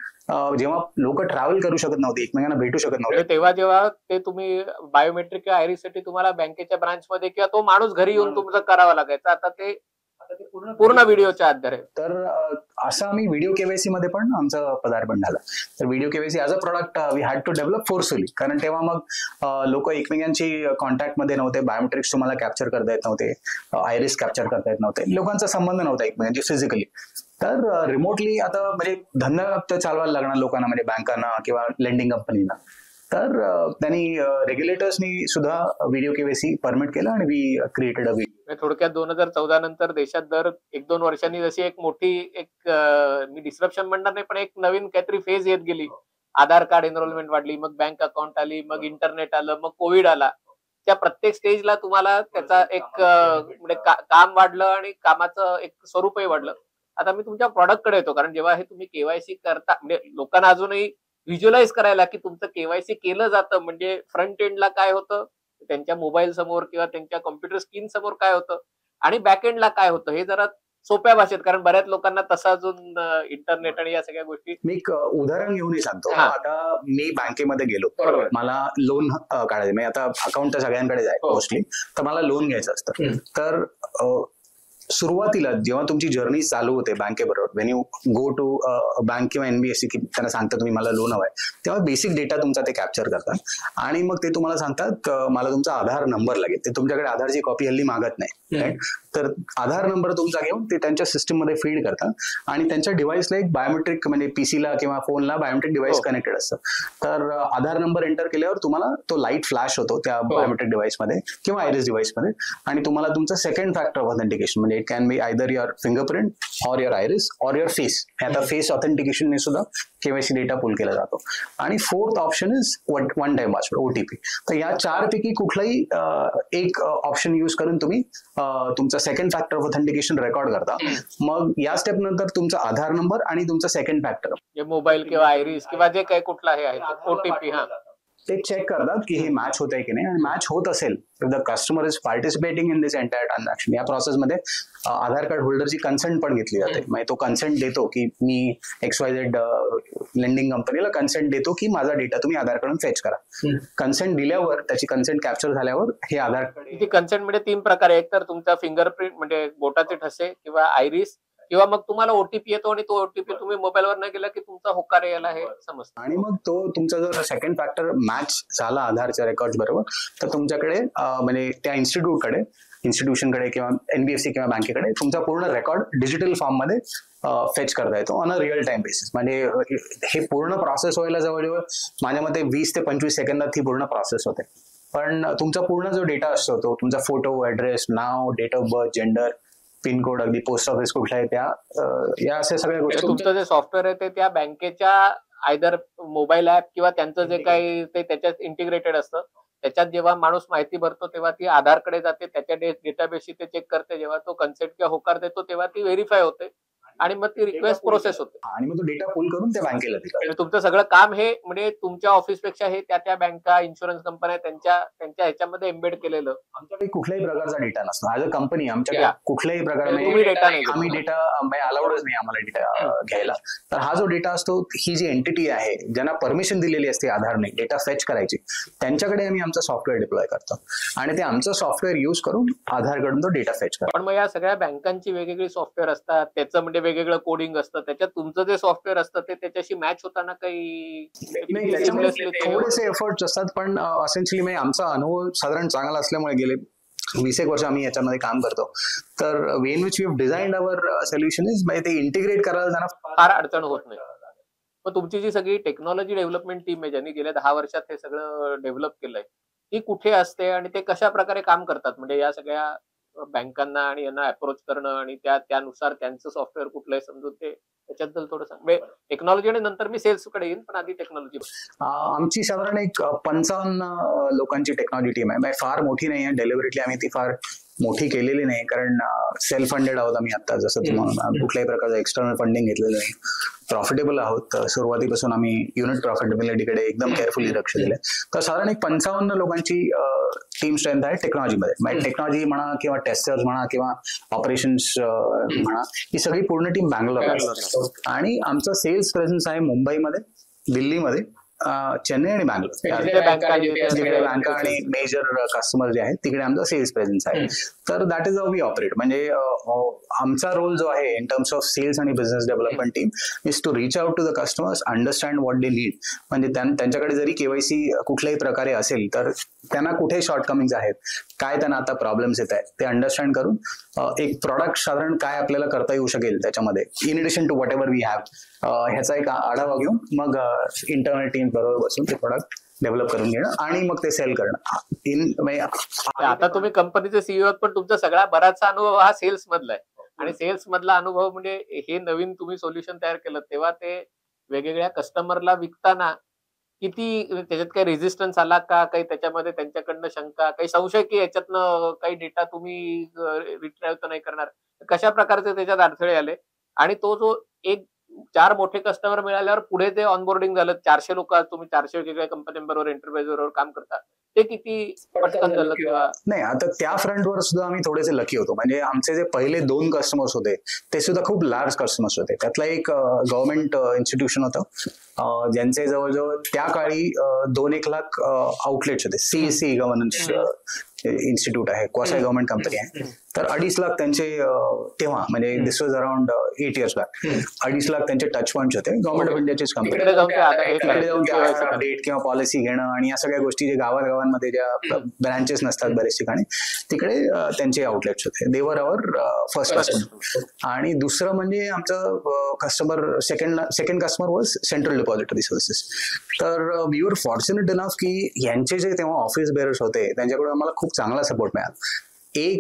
जेव्हा लोक ट्रॅव्हल करू शकत नव्हते, एकमेकांना भेटू शकत नव्हते, तेव्हा जेव्हा ते तुम्ही बायोमेट्रिक किंवा आयरिस साठी तुम्हाला बँकेच्या ब्रांचमध्ये किंवा तो माणूस घरी येऊन तुमचं करावा लागायचं. आता ते पूर्ण व्हिडिओच्या आधारे. तर असं आम्ही व्हिडिओ केवायसी मध्ये पण आमचं पदार्पण झालं. तर video KYC as a product we had to develop forcefully. कारण तेव्हा मग लोक एकमेकांची कॉन्टॅक्ट मध्ये नव्हते, बायोमेट्रिक्स तुम्हाला कॅप्चर करता येत नव्हते, आयरिस कॅप्चर करता येत नव्हते, लोकांचा संबंध नव्हता एकमेकांची फिजिकली. तर रिमोटली आता म्हणजे धंदा चालवायला लागणार लोकांना, म्हणजे बँकांना किंवा लेंडिंग कंपनीना. तर त्यांनी रेग्युलेटर्सनी सुद्धा व्हिडिओ केवायसी परमिट केलं आणि वी क्रिएटेड अ व्हिडिओ. थोडक्यात 2014 नंतर देशात दर 1-2 वर्षांनी जशी एक मोठी मी डिस्ट्रप्शन म्हणणार नाही, पण एक नवीन काहीतरी फेज येत गेली. आधार कार्ड एनरोलमेंट वाढली, मग बँक अकाउंट आली, मग इंटरनेट आलं, मग कोविड आला. त्या प्रत्येक स्टेजला तुम्हाला त्याचा एक म्हणजे काम वाढलं आणि कामाचं एक स्वरूपही वाढलं. आता मी तुमच्या प्रॉडक्टकडे येतो, कारण जेव्हा हे तुम्ही केवायसी करता, म्हणजे लोकांना अजूनही व्हिज्युअलाइज करायला की तुमचं केवायसी केलं जातं, म्हणजे फ्रंट एंडला काय होतं, त्यांच्या मोबाईल समोर किंवा त्यांच्या कॉम्प्युटर स्क्रीन समोर काय होतं आणि बॅक एंडला काय होतं, हे जरा सोप्या भाषेत, कारण बऱ्याच लोकांना तसं अजून इंटरनेट आणि या सगळ्या गोष्टी. मी एक उदाहरण घेऊन सांगतो. आता मी बँकेमध्ये गेलो, मला लोन काढायचं, म्हणजे आता अकाउंट तर सगळ्यांकडे आहे मोस्टली, तर मला लोन घ्यायचं असतं. तर सुरुवातीला जेव्हा तुमची जर्नी चालू होते बँकेबरोबर, when you go to bank किंवा एनबीएफसी की त्यांना सांगता तुम्ही मला लोन हवाय, तेव्हा बेसिक डेटा तुमचा ते कॅप्चर करतात आणि मग ते तुम्हाला सांगतात मला तुमचा आधार नंबर लागेल. ते तुमच्याकडे आधारची कॉपी हल्ली मागत नाही, राईट? तर आधार नंबर तुमचा घेऊन ते त्यांच्या सिस्टीम मध्ये फीड करतात आणि त्यांच्या डिव्हाइसला एक बायोमेट्रिक म्हणजे पीसीला किंवा फोनला बायोमेट्रिक डिव्हाइस कनेक्टेड असतं. तर आधार नंबर एंटर केल्यावर तुम्हाला तो लाईट फ्लॅश होतो त्या बायोमेट्रिक डिव्हाइसमध्ये किंवा आयरिस डिव्हाइसमध्ये आणि तुम्हाला तुमचं सेकंड फॅक्टर ऑथेंटिकेशन म्हणजे it can be either your fingerprint or your iris or your face. आता फेस ऑथेंटिकेशनने सुद्धा केवायसी डेटा पुल केला जातो. आणि fourth option is one time password, OTP. तर या चारपैकी कुठलाही एक ऑप्शन यूज करून तुम्ही तुमचा second factor of authentication record करता. मग या स्टेप नंतर तुमचा आधार नंबर आणि तुमचा सेकंड फॅक्टर मोबाईल किंवा आयरिस किंवा जे काही कुठलाही आहे ओटीपी ते चेक करतात की हे मॅच होत आहे की नाही. आणि मॅच होत असेल तर the customer is participating in this entire transaction. या प्रोसेसमध्ये आधार कार्ड होल्डरची कन्सेंट पण घेतली जाते. म्हणजे तो कन्सेंट देतो की मी XYZ लेंडिंग कंपनीला कन्सेंट देतो की माझा डेटा तुम्ही आधार कार्डून फेच करा. कन्सेंट दिल्यावर त्याची कन्सेंट कॅप्चर झाल्यावर हे आधार कार्ड कन्सेंट म्हणजे 3 प्रकार आहे. एक तर तुमचा फिंगरप्रिंट म्हणजे बोटाचे ठसे किंवा आयरिस किंवा मग तुम्हाला ओटीपी येतो आणि तो ओटीपी तुम्ही मोबाईलवर न गेला की तुमचा होकार यायला हे समजतं. आणि मग तो तुमचा जर सेकंड फॅक्टर मॅच झाला आधारच्या रेकॉर्ड बरोबर तर तुमच्याकडे म्हणजे त्या इन्स्टिट्यूशनकडे किंवा एनबीएफसी किंवा बँकेकडे तुमचा पूर्ण रेकॉर्ड डिजिटल फॉर्म मध्ये फेच करता येतो on a real time basis. म्हणजे हे पूर्ण प्रोसेस व्हायला जवळजवळ माझ्या मते 20 ते 25 सेकंदात ही पूर्ण प्रोसेस होते. पण तुमचा पूर्ण जो डेटा असतो तो तुमचा फोटो, ऍड्रेस, नाव, date of birth, gender, pincode, अगदी पोस्ट ऑफिस कुठला आहे त्या या अशा सगळ्या गोष्टी. तुमचं जे सॉफ्टवेअर आहे ते त्या बँकेच्या आयदर मोबाईल ऍप किंवा त्यांचं जे काही ते त्याच्यात इंटिग्रेटेड असतं. त्याच्यात जेव्हा माणूस माहिती भरतो तेव्हा ती आधारकडे जाते, त्याच्या डेटाबेसशी ते चेक करते. जेव्हा तो कन्सेंट किंवा होकार देतो तेव्हा ती व्हेरीफाय होते आणि मग ती रिक्वेस्ट प्रोसेस होते आणि मग तो डेटा पुल करून त्या बँकेला दिला. तुमचं सगळं काम हे म्हणजे तुमच्या ऑफिसपेक्षा हे त्या बँका, इन्शुरन्स कंपन्या त्यांच्या ह्याच्यामध्ये एम्बेड केलेलं. आमच्याकडे कुठल्याही प्रकारचा डेटा नसतो. ऍज अ कंपनी आमच्याकडे कुठल्याही प्रकारे डेटा नाही, आम्ही डेटा अलाउडच नाही आम्हाला डेटा घ्यायला. तर हा जो डेटा असतो ही जी एंटिटी आहे ज्यांना परमिशन दिलेली असते आधारने डेटा फेच करायची त्यांच्याकडे आम्ही आमचा सॉफ्टवेअर डिप्लॉय करतो आणि ते आमचं सॉफ्टवेअर यूज करून आधारकडून तो डेटा फेच करतो. पण मग या सगळ्या बँकांची वेगवेगळी सॉफ्टवेअर असतात, त्याचं म्हणजे वेगवेगळं कोडिंग असतं. त्याच्यात तुमचं जे सॉफ्टवेअर असतं ते त्याच्याशी मॅच होताना काही थोडेसे एफर्ट्स असतात. पण असेन्शियली म्हणजे आमचा अनुभव साधारण चांगला असल्यामुळे गेले 20 वर्ष आम्ही याच्यामध्ये काम करतो. तर when which we have designed our solution is म्हणजे ते इंटिग्रेट करायला त्यांना फार अडचण होत नाही. मग तुमची जी सगळी टेक्नॉलॉजी डेव्हलपमेंट टीम आहे ज्यांनी गेल्या 10 वर्षात हे सगळं डेव्हलप केलंय ती कुठे असते आणि ते कशा प्रकारे काम करतात? म्हणजे या सगळ्या बँकांना आणि यांना अप्रोच करणं आणि त्यानुसार त्यांचं सॉफ्टवेअर कुठलंही समजून ते त्याच्याबद्दल थोडं सांग. म्हणजे टेक्नॉलॉजी आणि नंतर मी सेल्स कडे येईन, पण आधी टेक्नॉलॉजी. आमची साधारण एक 55 लोकांची टेक्नॉलॉजी टीम आहे. फार मोठी नाही आहे. डेलिव्हरीतली आम्ही ती फार मोठी केलेली नाही कारण सेल्फ फंडेड आहोत आम्ही आता. जसं तुम्हाला कुठल्याही प्रकारचं एक्सटर्नल फंडिंग घेतलेलं नाही. प्रॉफिटेबल आहोत. सुरुवातीपासून आम्ही युनिट प्रॉफिटेबिलिटीकडे एकदम केअरफुली लक्ष दिले. तर साधारण एक 55 लोकांची टीम स्ट्रेंथ आहे टेक्नॉलॉजीमध्ये. टेक्नॉलॉजी म्हणा किंवा टेस्टर्स म्हणा किंवा ऑपरेशन्स म्हणा ही सगळी पूर्ण टीम बँगलोर आणि आमचा सेल्स प्रेझेन्स आहे मुंबईमध्ये, दिल्लीमध्ये, चेन्नई आणि बँगलोर. बँका आणि मेजर कस्टमर जे आहेत तिकडे आमचा सेल्स प्रेझेन्स आहे. तर that is how we operate. म्हणजे आमचा रोल जो आहे इन टर्म्स ऑफ सेल्स आणि business development team is to reach out to the customers, understand what they need. म्हणजे त्यांच्याकडे जरी केवायसी कुठल्याही प्रकारे असेल तर त्यांना कुठे शॉर्टकमिंग्स आहेत, काय त्यांना आता प्रॉब्लेम्स येत आहेत ते अंडरस्टँड करून एक प्रॉडक्ट साधारण काय आपल्याला करता येऊ शकेल त्याच्यामध्ये in addition to whatever we have ह्याचा एक आढावा घेऊन मग इंटरनल टीम बरोबर बसून ते प्रॉडक्ट डेव्हलप करून घेणं आणि मग ते सेल करणं. आता तुम्ही कंपनीचे सीईओ पण तुमचा सगळा बराचसा अनुभव हा सेल्स मधला आहे आणि सेल्स मधला अनुभव म्हणजे हे नवीन तुम्ही सोल्युशन तयार केलं तेव्हा ते वेगवेगळ्या कस्टमरला विकताना किती त्याच्यात काही रेझिस्टन्स आला का? काही त्याच्यामध्ये त्यांच्याकडनं शंका, काही संशय की याच्यातनं काही डेटा तुम्ही रिट्राईव्ह तर नाही करणार, कशा प्रकारचे त्याच्यात अडथळे आले? आणि तो जो एक 4 मोठे कस्टमर मिळाल्यावर पुढे ते ऑनबोर्डिंग झालं, 400 लोक तुम्ही 400 वेगवेगळ्या कंपन्यांबरोबर एंटरप्राइज बरोबर काम करता, ते किती पटकन झालं? किंवा नाही, आता त्या फ्रंटवर सुद्धा आम्ही थोडेसे लकी होतो. म्हणजे आमचे जे पहिले 2 कस्टमर्स होते ते सुद्धा खूप लार्ज कस्टमर्स होते. त्यातला एक गव्हर्नमेंट इन्स्टिट्यूशन होतं ज्यांचे जवळजवळ त्या काळी 2-1 लाख आउटलेट्स होते. सीएससी गव्हर्नन्स इन्स्टिट्यूट आहे, क्वासी गव्हर्नमेंट कंपनी आहे. तर 2.5 लाख त्यांचे तेव्हा म्हणजे this was around 8 years back 2.5 lakh त्यांचे टच पॉईंट्स होते. गव्हर्नमेंट ऑफ इंडियाचीच कंपनी. तिकडे जाऊन ते अपडेट किंवा पॉलिसी घेणं आणि या सगळ्या गोष्टी जे गावागावांमध्ये ज्या ब्रँचेस नसतात बरेच ठिकाणी तिकडे त्यांचे आउटलेट्स होते. दे वर अवर फर्स्ट कस्टमर. आणि दुसरं म्हणजे आमचं customer second customer was central depository services. तर वी वर फॉर्च्युनेट इनफ की यांचे जे तेव्हा ऑफिस बेअरर्स होते त्यांच्याकडून आम्हाला खूप चांगला सपोर्ट मिळाला.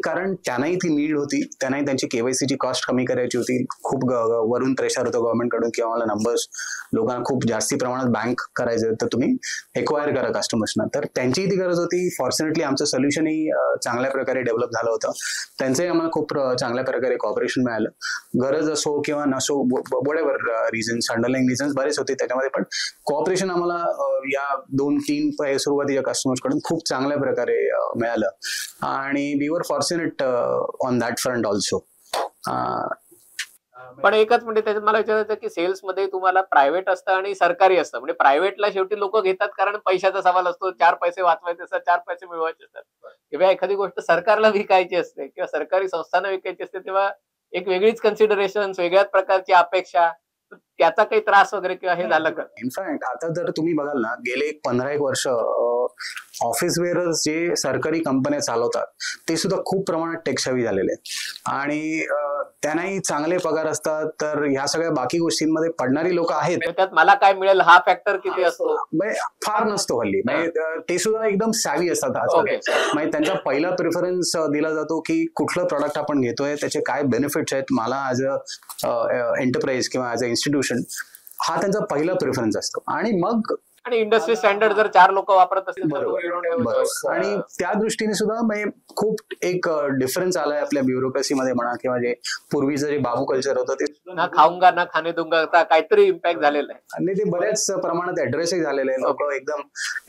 कारण त्यांनाही ती नीड होती, त्यांनाही त्यांची केवायसीची कॉस्ट कमी करायची होती. खूप वरून प्रेशर होतं गव्हर्नमेंटकडून की आम्हाला नंबर्स लोकांना खूप जास्ती प्रमाणात बँक करायचे, तर तुम्ही एक्वायर करा कस्टमर्सना. तर त्यांचीही ती गरज होती. फॉर्च्युनेटली आमचं सोल्युशनही चांगल्या प्रकारे डेव्हलप झालं होतं. त्यांचंही आम्हाला खूप चांगल्या प्रकारे कॉपरेशन मिळालं. गरज असो किंवा नसो, वॉटेव्हर रिझन्स, अंडरलाईंग रिझन्स बरेच होते त्याच्यामध्ये, पण कॉपरेशन आम्हाला या 2-3 सुरुवातीच्या कस्टमर्सकडून खूप चांगल्या प्रकारे मिळालं. आणि we were fortunate on that front also. पण एकच म्हणजे त्याच्यात मला विचारायचं की सेल्स मध्ये तुम्हाला प्रायव्हेट असतं आणि सरकारी असतं. म्हणजे प्रायव्हेटला शेवटी लोक घेतात कारण पैशाचा सवाल असतो, 4 पैसे वाचवायचे असतात, 4 पैसे मिळवायचे असतात. किंवा एखादी गोष्ट सरकारला विकायची असते किंवा सरकारी संस्थांना विकायची असते तेव्हा एक वेगळीच कन्सिडरेशन, वेगळ्याच प्रकारची अपेक्षा, त्याचा काही त्रास वगैरे किंवा हे झालं का? इनफॅक्ट आता जर तुम्ही बघाल ना, गेले 15-1 वर्ष ऑफिस वेअरर्स जे सरकारी कंपन्या चालवतात ते सुद्धा खूप प्रमाणात टेक्सावी झालेले आहेत आणि त्यांनाही चांगले पगार असतात. तर ह्या सगळ्या बाकी गोष्टींमध्ये पडणारी लोक आहेत. त्यात मला काय मिळेल हा फॅक्टर किती असतो फार नसतो हल्ली. ते सुद्धा एकदम सॅव्ही असतात आजकाल. म्हणजे त्यांचा पहिला प्रिफरन्स दिला जातो की कुठलं प्रॉडक्ट आपण घेतोय, त्याचे काय बेनिफिट्स आहेत मला ऍज अ एंटरप्राइज किंवा ऍज अ इन्स्टिट्यूशन, हा त्यांचा पहिला प्रिफरन्स असतो. आणि मग आणि इंडस्ट्री स्टँडर्ड जर 4 लोक वापरत असतील बरोबर. आणि त्या दृष्टीने सुद्धा म्हणजे खूप एक डिफरन्स आलाय आपल्या ब्युरोक्रेसीमध्ये म्हणा, किंवा जे पूर्वीचं जे बाबू कल्चर होतं ते ना खाऊंगा ना खाणे दूंगा काहीतरी इम्पॅक्ट झालेला आहे. आणि ते बऱ्याच प्रमाणात ऍड्रेसही झालेलं आहे. लोक एकदम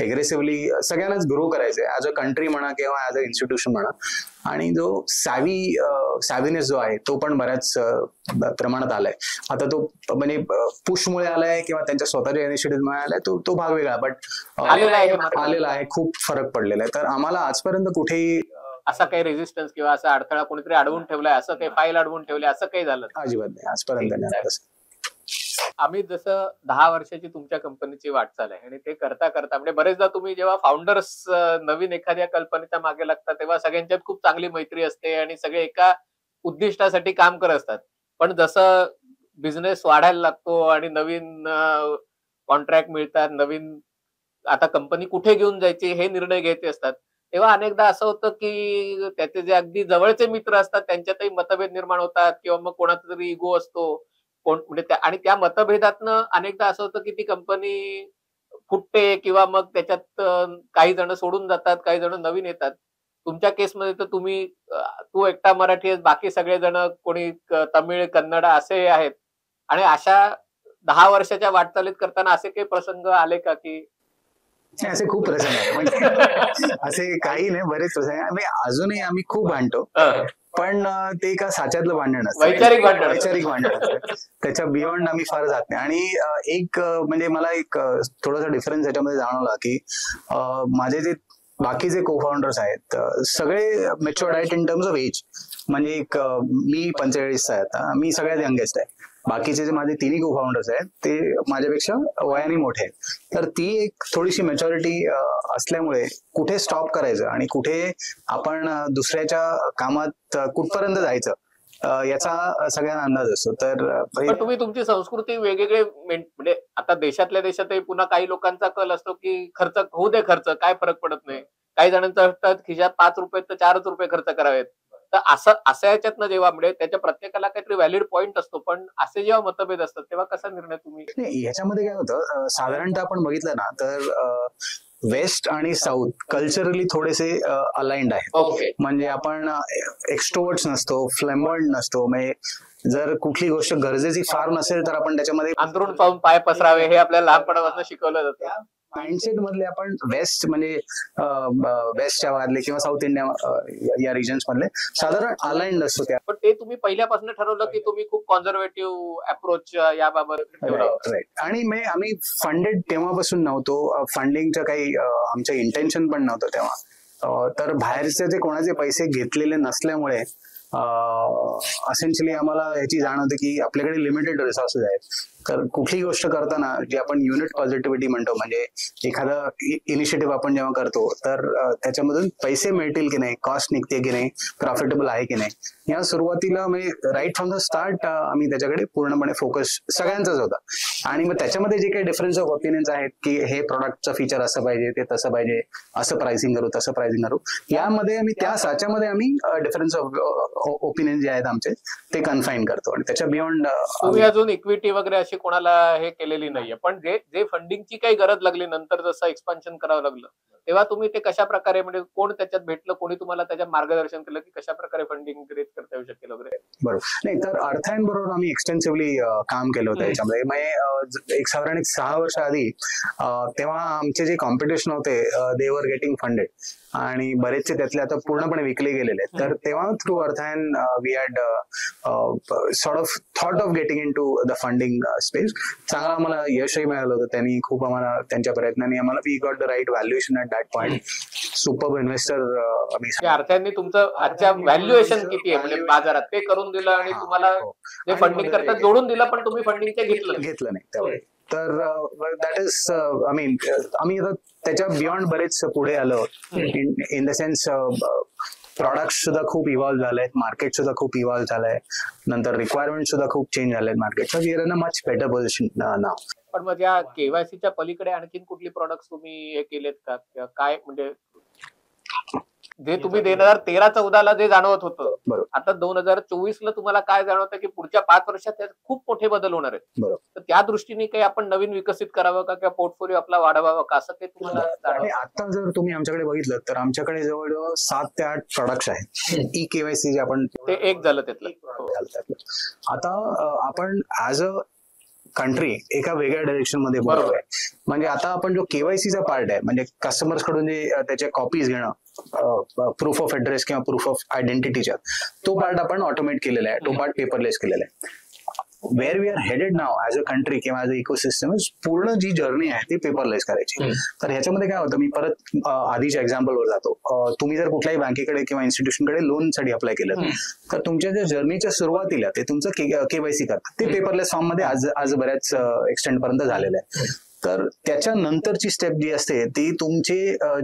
एग्रेसिव्हली सगळ्यांनाच ग्रो करायचंय ऍज अ कंट्री म्हणा किंवा ऍज अ इन्स्टिट्यूशन म्हणा. आणि जो सॅव्हीनेस जो आहे तो पण बऱ्याच प्रमाणात आलाय. आता तो म्हणजे पुशमुळे आलाय किंवा त्यांच्या स्वतःच्या इनिशिएटिव्हमुळे आलाय, तो भाग वेगळा, बट आलेला आहे. खूप फरक पडलेला आहे. तर आम्हाला आजपर्यंत कुठेही असा काही रेजिस्टन्स किंवा असा अडथळा कोणीतरी अडवून ठेवलाय, असं काही फाईल अडवून ठेवली, असं काही झालं अजिबात नाही आजपर्यंत. आम्ही जसं 10 वर्षाची तुमच्या कंपनीची वाटचाल आहे आणि ते करता करता म्हणजे बरेचदा तुम्ही जेव्हा फाउंडर्स नवीन एखाद्या कल्पनेच्या मागे लागतात तेव्हा सगळ्यांच्यात खूप चांगली मैत्री असते आणि सगळे एका उद्दिष्टासाठी काम करत असतात. पण जसं बिझनेस वाढायला लागतो आणि नवीन कॉन्ट्रॅक्ट मिळतात, नवीन आता कंपनी कुठे घेऊन जायची हे निर्णय घ्यायचे असतात, तेव्हा अनेकदा असं होतं की त्याचे जे अगदी जवळचे मित्र असतात त्यांच्यातही मतभेद निर्माण होतात किंवा मग कोणाचा तरी इगो असतो कोण म्हणजे आणि त्या मतभेदातनं अनेकदा असं होतं की ती कंपनी फुटते किंवा मग त्याच्यात काही जण सोडून जातात, काही जण नवीन येतात. तुमच्या केसमध्ये तर तुम्ही तू एकटा मराठी आहेस, बाकी सगळेजण कोणी तमिळ, कन्नड असे आहेत. आणि अशा 10 वर्षाच्या वाटचालीत करताना असे काही प्रसंग आले का की असे खूप प्रसंग आहे. म्हणजे असे काही नाही, बरेच प्रसंग आहे. अजूनही आम्ही खूप भांडतो, पण ते एका साच्यातलं भांडण असतं, वैचारिक भांडण असतं. त्याच्या बियॉन्ड आम्ही फार जात नाही. आणि एक म्हणजे मला एक थोडासा डिफरन्स याच्यामध्ये जाणवला की माझे जे बाकीचे को फाउंडर्स आहेत सगळे मॅच्युअर्ड आहेत इन टर्म्स ऑफ एज. म्हणजे एक मी 45 आहे आता, मी सगळ्यात यंगेस्ट आहे. बाकीचे जे माझे 3 को फाउंडर्स आहेत ते माझ्यापेक्षा वयाने मोठे आहेत. तर ती एक थोडीशी मॅच्युरिटी असल्यामुळे कुठे स्टॉप करायचं आणि कुठे आपण दुसऱ्याच्या कामात कुठपर्यंत जायचं याचा सगळ्यांना अंदाज असतो. तर तुम्ही तुमची संस्कृती वेगवेगळे म्हणजे आता देशातल्या देशातही पुन्हा काही लोकांचा कल असतो की खर्च होऊ दे, खर्च काय फरक पडत नाही. काही जणांचं असतात खिशात 5 रुपये तर 4 रुपये खर्च करावेत. तर असं याच्यातनं जेव्हा म्हणजे त्याच्या प्रत्येकाला काहीतरी व्हॅलिड पॉईंट असतो, पण असे जेव्हा मतभेद असतात तेव्हा कसा निर्णय तुम्ही याच्यामध्ये काय होतं, साधारणतः आपण बघितलं ना तर वेस्ट आणि साऊथ कल्चरली थोडेसे अलाइंड आहेत. म्हणजे आपण एक्स्ट्रोवर्ट्स नसतो, फ्लेमॉइड नसतो. म्हणजे जर कुठली गोष्ट गरजेची फार नसेल तर आपण त्याच्यामध्ये अंतरून पाहून पाय पसरावे हे आपल्याला लहानपणापासून शिकवलं जातं. माइंडसेट मधले आपण वेस्ट म्हणजे वेस्टच्या भागातले किंवा साऊथ इंडिया या रिजन्स मधले साधारण अलाइंड असतो त्या. पण ते तुम्ही पहिल्यापासून ठरवलं की तुम्ही खूप कॉन्झर्वेटिव्ह अप्रोच याबाबत ठेवला. राईट. आणि आम्ही फंडेड तेव्हापासून नव्हतो. फंडिंगचं काही आमचं इंटेन्शन पण नव्हतं तेव्हा. तर बाहेरचे जे कोणाचे पैसे घेतलेले नसल्यामुळे असेन्शियली आम्हाला याची जाण होते की आपल्याकडे लिमिटेड रिसोर्सेस आहेत. तर कुठलीही गोष्ट करताना जी आपण युनिट पॉझिटिव्हिटी म्हणतो, म्हणजे एखादा इनिशिएटिव्ह आपण जेव्हा करतो तर त्याच्यामधून पैसे मिळतील की नाही, कॉस्ट निघते की नाही, प्रॉफिटेबल आहे की नाही, या सुरुवातीला म्हणजे राईट फ्रॉम द स्टार्ट आम्ही त्याच्याकडे पूर्णपणे फोकस सगळ्यांचाच होता. आणि मग त्याच्यामध्ये जे काही डिफरन्स ऑफ ओपिनियन्स आहेत की हे प्रॉडक्टचं फीचर असं पाहिजे, ते तसं पाहिजे, असं प्राइसिंग करू, तसं प्राइसिंग करू, यामध्ये आम्ही त्या साच्यामध्ये आम्ही डिफरन्स ऑफ ओपिनियन जे आहेत आमचे ते कन्फाईन करतो. आणि त्याच्या बियॉन्ड तुम्ही अजून इक्विटी वगैरे अशी कोणाला हे केलेली नाहीये, पण जे फंडिंगची काही गरज लागली नंतर जसं एक्सपान्शन करावं लागलं तेव्हा तुम्ही ते कशा प्रकारे, म्हणजे कोण त्याच्यात भेटलं, कोणी तुम्हाला त्याच्यात मार्गदर्शन केलं की कशा प्रकारे फंडिंग रेज करता येऊ शकेल वगैरे? बरोबर. नाही तर अर्थायनबरोबर आम्ही एक्सटेन्सिव्हली काम केलं होतं याच्यामध्ये. म्हणजे साधारण 6 वर्ष आधी तेव्हा आमचे जे कॉम्पिटिशन होते दे वर गेटिंग फंडेड आणि बरेचसे त्यातले आता पूर्णपणे विकले गेलेले आहेत. तर तेव्हा through Arthayan we had sort of thought of getting into the funding space. चांगलं आम्हाला यशही मिळालं होतं. त्यांनी खूप आम्हाला त्यांच्या प्रयत्नांनी आम्हाला we got the right valuation at that point. Super investor आम्ही अर्थांनी तुमचं आजच्या व्हॅल्युएशन किती आहे म्हणजे बाजारात ते करून दिलं आणि तुम्हाला जे फंडिंग करतात जोडून दिलं, पण तुम्ही फंडिंग ते घेतलं नाही त्यावेळी. तर दॅट इज आम्ही आता त्याच्या बियॉन्ड बरेच पुढे आलो. इन द सेन्स प्रॉडक्ट सुद्धा खूप इव्हॉल्व्ह झालेत, मार्केट सुद्धा खूप इव्हॉल्व्ह झालंय, नंतर रिक्वायरमेंट सुद्धा खूप चेंज झालेत मार्केटच्या. We are in a much better position now. पण मग या केवायसीच्या पलीकडे आणखीन कुठली प्रॉडक्ट तुम्ही हे केलेत का, काय म्हणजे जे तुम्ही 2013-14 जे जाणवत होतं, आता 2024 तुम्हाला काय जाणवतं की पुढच्या 5 वर्षात त्यात खूप मोठे बदल होणार आहेत? तर त्या दृष्टीने काही आपण नवीन विकसित करावं का, किंवा पोर्टफोलिओ आपला वाढवावा का, असं काही तुम्हाला जाणवतं? आता जर तुम्ही आमच्याकडे बघितलं तर आमच्याकडे जवळजवळ 7 ते 8 प्रॉडक्ट्स आहेत. ई केवायसी जे आपण ते एक झालं त्यातलं. आता आपण ॲज अ कंट्री एका वेगळ्या डायरेक्शन मध्ये बरोबर. म्हणजे आता आपण जो केवायसीचा पार्ट आहे, म्हणजे कस्टमर्स कडून जे त्याच्या कॉपीज घेणं, प्रूफ ऑफ ऍड्रेस किंवा प्रूफ ऑफ आयडेंटिटीच्या, तो पार्ट आपण ऑटोमेट केलेला आहे, तो पार्ट पेपरलेस केलेला आहे. Where we are headed now as a country किंवा ऍज अ इकोसिस्टम, पूर्ण जी जर्नी आहे ती पेपरलेस करायची. तर ह्याच्यामध्ये काय होतं, मी परत आधीच्या एक्झाम्पलवर जातो. तुम्ही जर कुठल्याही बँकेकडे किंवा इन्स्टिट्यूशनकडे लोनसाठी अप्लाय केलं तर तुमच्या ज्या जर्नीच्या सुरुवातीला ते तुमचं केवायसी करतात, ते पेपरलेस फॉर्म मध्ये आज बऱ्याच एक्सटेंट पर्यंत झालेलं आहे. तर त्याच्यानंतरची स्टेप जी असते ती तुमचे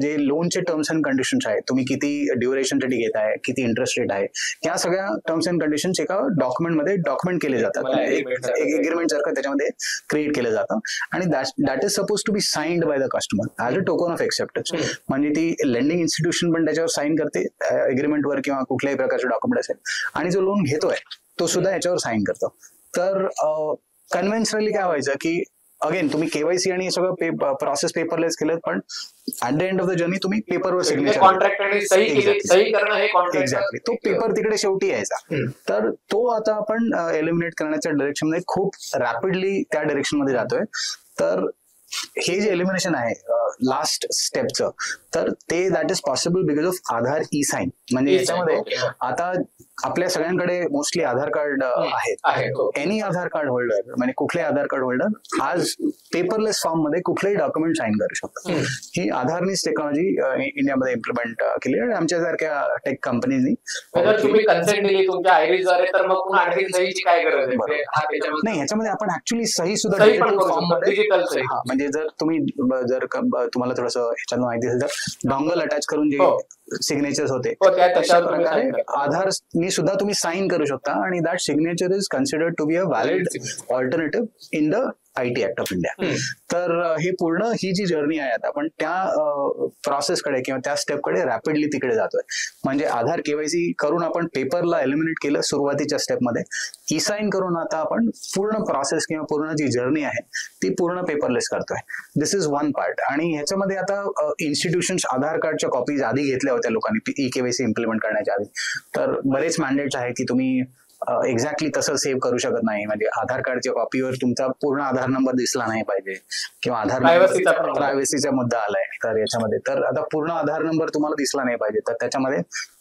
जे लोनचे टर्म्स अँड कंडिशन्स आहेत, तुम्ही किती ड्युरेशनसाठी घेताय, किती इंटरेस्ट रेट आहे, या सगळ्या टर्म्स अँड कंडिशन्स एका डॉक्युमेंटमध्ये डॉक्युमेंट केले जातात. एक एग्रीमेंट सारखं त्याच्यामध्ये क्रिएट केलं जातं आणि that is suppose to be signed by the customer as a token of acceptance. म्हणजे ती लेंडिंग इन्स्टिट्यूशन पण त्याच्यावर साईन करते एग्रीमेंटवर किंवा कुठल्याही प्रकारचे डॉक्युमेंट असेल, आणि जो लोन घेतोय तो सुद्धा याच्यावर साईन करतो. तर कन्व्हेन्शनली काय व्हायचं की अगेन तुम्ही केवायसी आणि सगळं प्रोसेस पेपरलेस केलं, पण at the end of the journey तुम्ही पेपरवर सिग्नेचर, एक्झॅक्टली तो पेपर तिकडे शेवटी यायचा. तर तो आता आपण एलिमिनेट करण्याच्या डायरेक्शन मध्ये खूप रॅपिडली त्या डायरेक्शन मध्ये जातोय. तर हे जे एलिमिनेशन आहे लास्ट स्टेपचं, तर ते that is possible because of Aadhaar e sign. म्हणजे याच्यामध्ये आता आपल्या सगळ्यांकडे मोस्टली आधार कार्ड आहेत. एनी आधार कार्ड होल्डर, म्हणजे कुठलेही आधार कार्ड होल्डर आज पेपरलेस फॉर्म मध्ये कुठलेही डॉक्युमेंट साईन करू शकतात. ही आधारनीच टेक्नॉलॉजी इंडियामध्ये इम्प्लिमेंट केली आहे आमच्यासारख्या टेक कंपनीजनी. नाही, ह्याच्यामध्ये आपण ऍक्च्युअली सही सुद्धा डिजिटल फॉर्म मध्ये, म्हणजे जर तुम्ही तुम्हाला थोडंसं ह्याच्यानं माहिती असेल तर डॉंगल अटॅच करून जे सिग्नेचर्स होते तशा प्रकारे आधारनी सुद्धा तुम्ही साईन करू शकता, आणि that signature is considered to be a valid alternative in the IT act of India. तर हे पूर्ण ही जी जर्नी आहे आता आपण त्या प्रोसेसकडे किंवा त्या स्टेपकडे रॅपिडली तिकडे जातोय. म्हणजे आधार केवायसी करून आपण पेपरला एलिमिनेट केलं सुरुवातीच्या स्टेपमध्ये, ई साईन करून आता आपण पूर्ण प्रोसेस किंवा पूर्ण जी जर्नी आहे ती पूर्ण पेपरलेस करतोय. दिस इज वन पार्ट. आणि ह्याच्यामध्ये आता इन्स्टिट्यूशन्स आधार कार्डच्या कॉपीज आधी घेतल्या होत्या लोकांनी ई केवायसी इम्प्लिमेंट करण्याच्या आधी. तर बरेच मॅन्डेट्स आहे की तुम्ही एक्झॅक्टली तसं सेव्ह करू शकत नाही. म्हणजे आधार कार्डच्या कॉपीवर तुमचा पूर्ण आधार नंबर दिसला नाही पाहिजे, किंवा आधार प्रायव्हसीचा मुद्दा आलाय तर याच्यामध्ये. तर आता पूर्ण आधार नंबर तुम्हाला दिसला नाही पाहिजे, तर त्याच्यामध्ये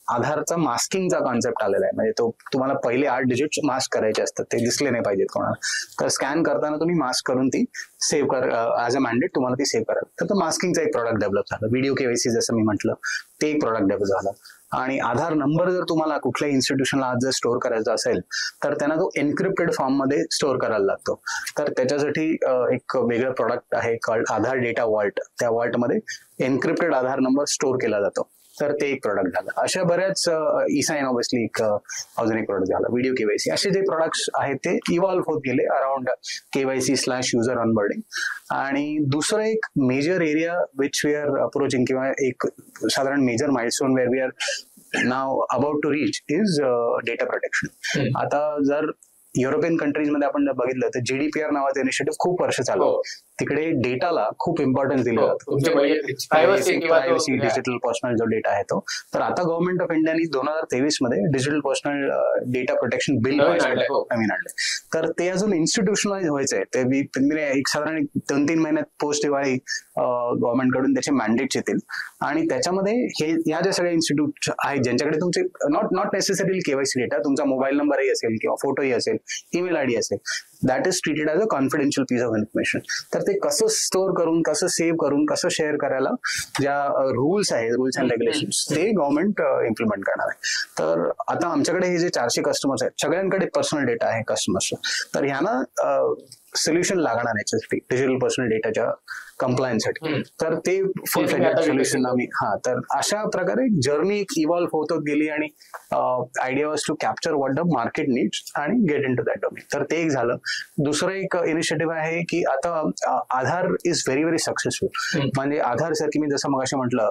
आधारचा मास्किंगचा कॉन्सेप्ट आलेला आहे. म्हणजे तो तुम्हाला पहिले 8 डिजिट मास्क करायचे असतात, ते दिसले नाही पाहिजेत कोणाला. तर स्कॅन करताना तुम्ही मास्क करून ती सेव्ह कर, ॲज अ मॅन्डेट तुम्हाला ती सेव्ह करा. तर मास्किंगचा एक प्रॉडक्ट डेव्हलप झालं. व्हिडिओ केवायसी जसं मी म्हटलं, ते एक प्रॉडक्ट डेव्हलप झालं. आणि आधार नंबर जर तुम्हाला कुठल्याही इन्स्टिट्यूशनला आज जर स्टोअर करायचा असेल तर त्यांना तो एन्क्रिप्टेड फॉर्म मध्ये स्टोअर करायला लागतो. तर त्याच्यासाठी एक वेगळं प्रॉडक्ट आहे कॉल्ड आधार डेटा वॉल्ट. त्या वॉल्टमध्ये एन्क्रिप्टेड आधार नंबर स्टोअर केला जातो. तर ते एक प्रोडक्ट झालं. अशा बऱ्याच ई-साइन ऑब्विसली एक अजून एक प्रोडक्ट झाला. व्हिडिओ केवायसी, असे जे प्रोडक्ट्स आहेत ते इव्हॉल्व्ह होत गेले अराउंड KYC/युजर ऑनबोर्डिंग. आणि दुसरं एक major area which we are approaching, किंवा एक साधारण major milestone where we are now about to reach is data protection. आता जर युरोपियन कंट्रीज मध्ये आपण जर बघितलं तर GDPR नावाचं इनिशिएटिव्ह खूप वर्ष चालू आहे. तिकडे डेटाला खूप इम्पॉर्टन्स दिलं जातं. प्रायव्हसी, डिजिटल पर्सनल जो डेटा आहे तो. तर आता गव्हर्नमेंट ऑफ इंडियाने 2023 मध्ये digital personal data protection bill नवीन आणले. तर ते अजून इन्स्टिट्यूशनलाइज व्हायचंय. ते एक साधारण 2-3 महिन्यात पोस्ट दिवाळी गव्हर्नमेंट कडून त्याचे मॅन्डेट्स येतील. आणि त्याच्यामध्ये हे या ज्या सगळ्या इन्स्टिट्यूट आहेत ज्यांच्याकडे तुमचे नॉट नेसेसरी KYC डेटा, तुमचा मोबाईल नंबरही असेल किंवा फोटोही असेल, ईमेल आयडी असेल, that is treated as a confidential piece of information. तर ते कसं स्टोअर करून, कसं सेव्ह करून, कसं शेअर करायला ज्या रूल्स आहेत, रूल्स अँड रेग्युलेशन्स, ते गव्हर्नमेंट इम्प्लिमेंट करणार आहे. तर आता आमच्याकडे हे जे 400 कस्टमर्स आहेत, सगळ्यांकडे पर्सनल डेटा आहे कस्टमर्सचा. तर ह्यांना सोल्युशन लागणार याच्यासाठी, डिजिटल पर्सनल डेटाच्या कंप्लायन्ससाठी. तर ते फुल सोल्युशन आम्ही तर अशा प्रकारे जर्नी एक इव्हॉल्व्ह होत गेली. आणि idea was to capture what the market needs आणि get into that domain. तर ते एक झालं. दुसरं एक इनिशिएटिव्ह आहे की आता आधार इज व्हेरी व्हेरी सक्सेसफुल. म्हणजे आधार सारखी मी जसं मगाशी म्हटलं,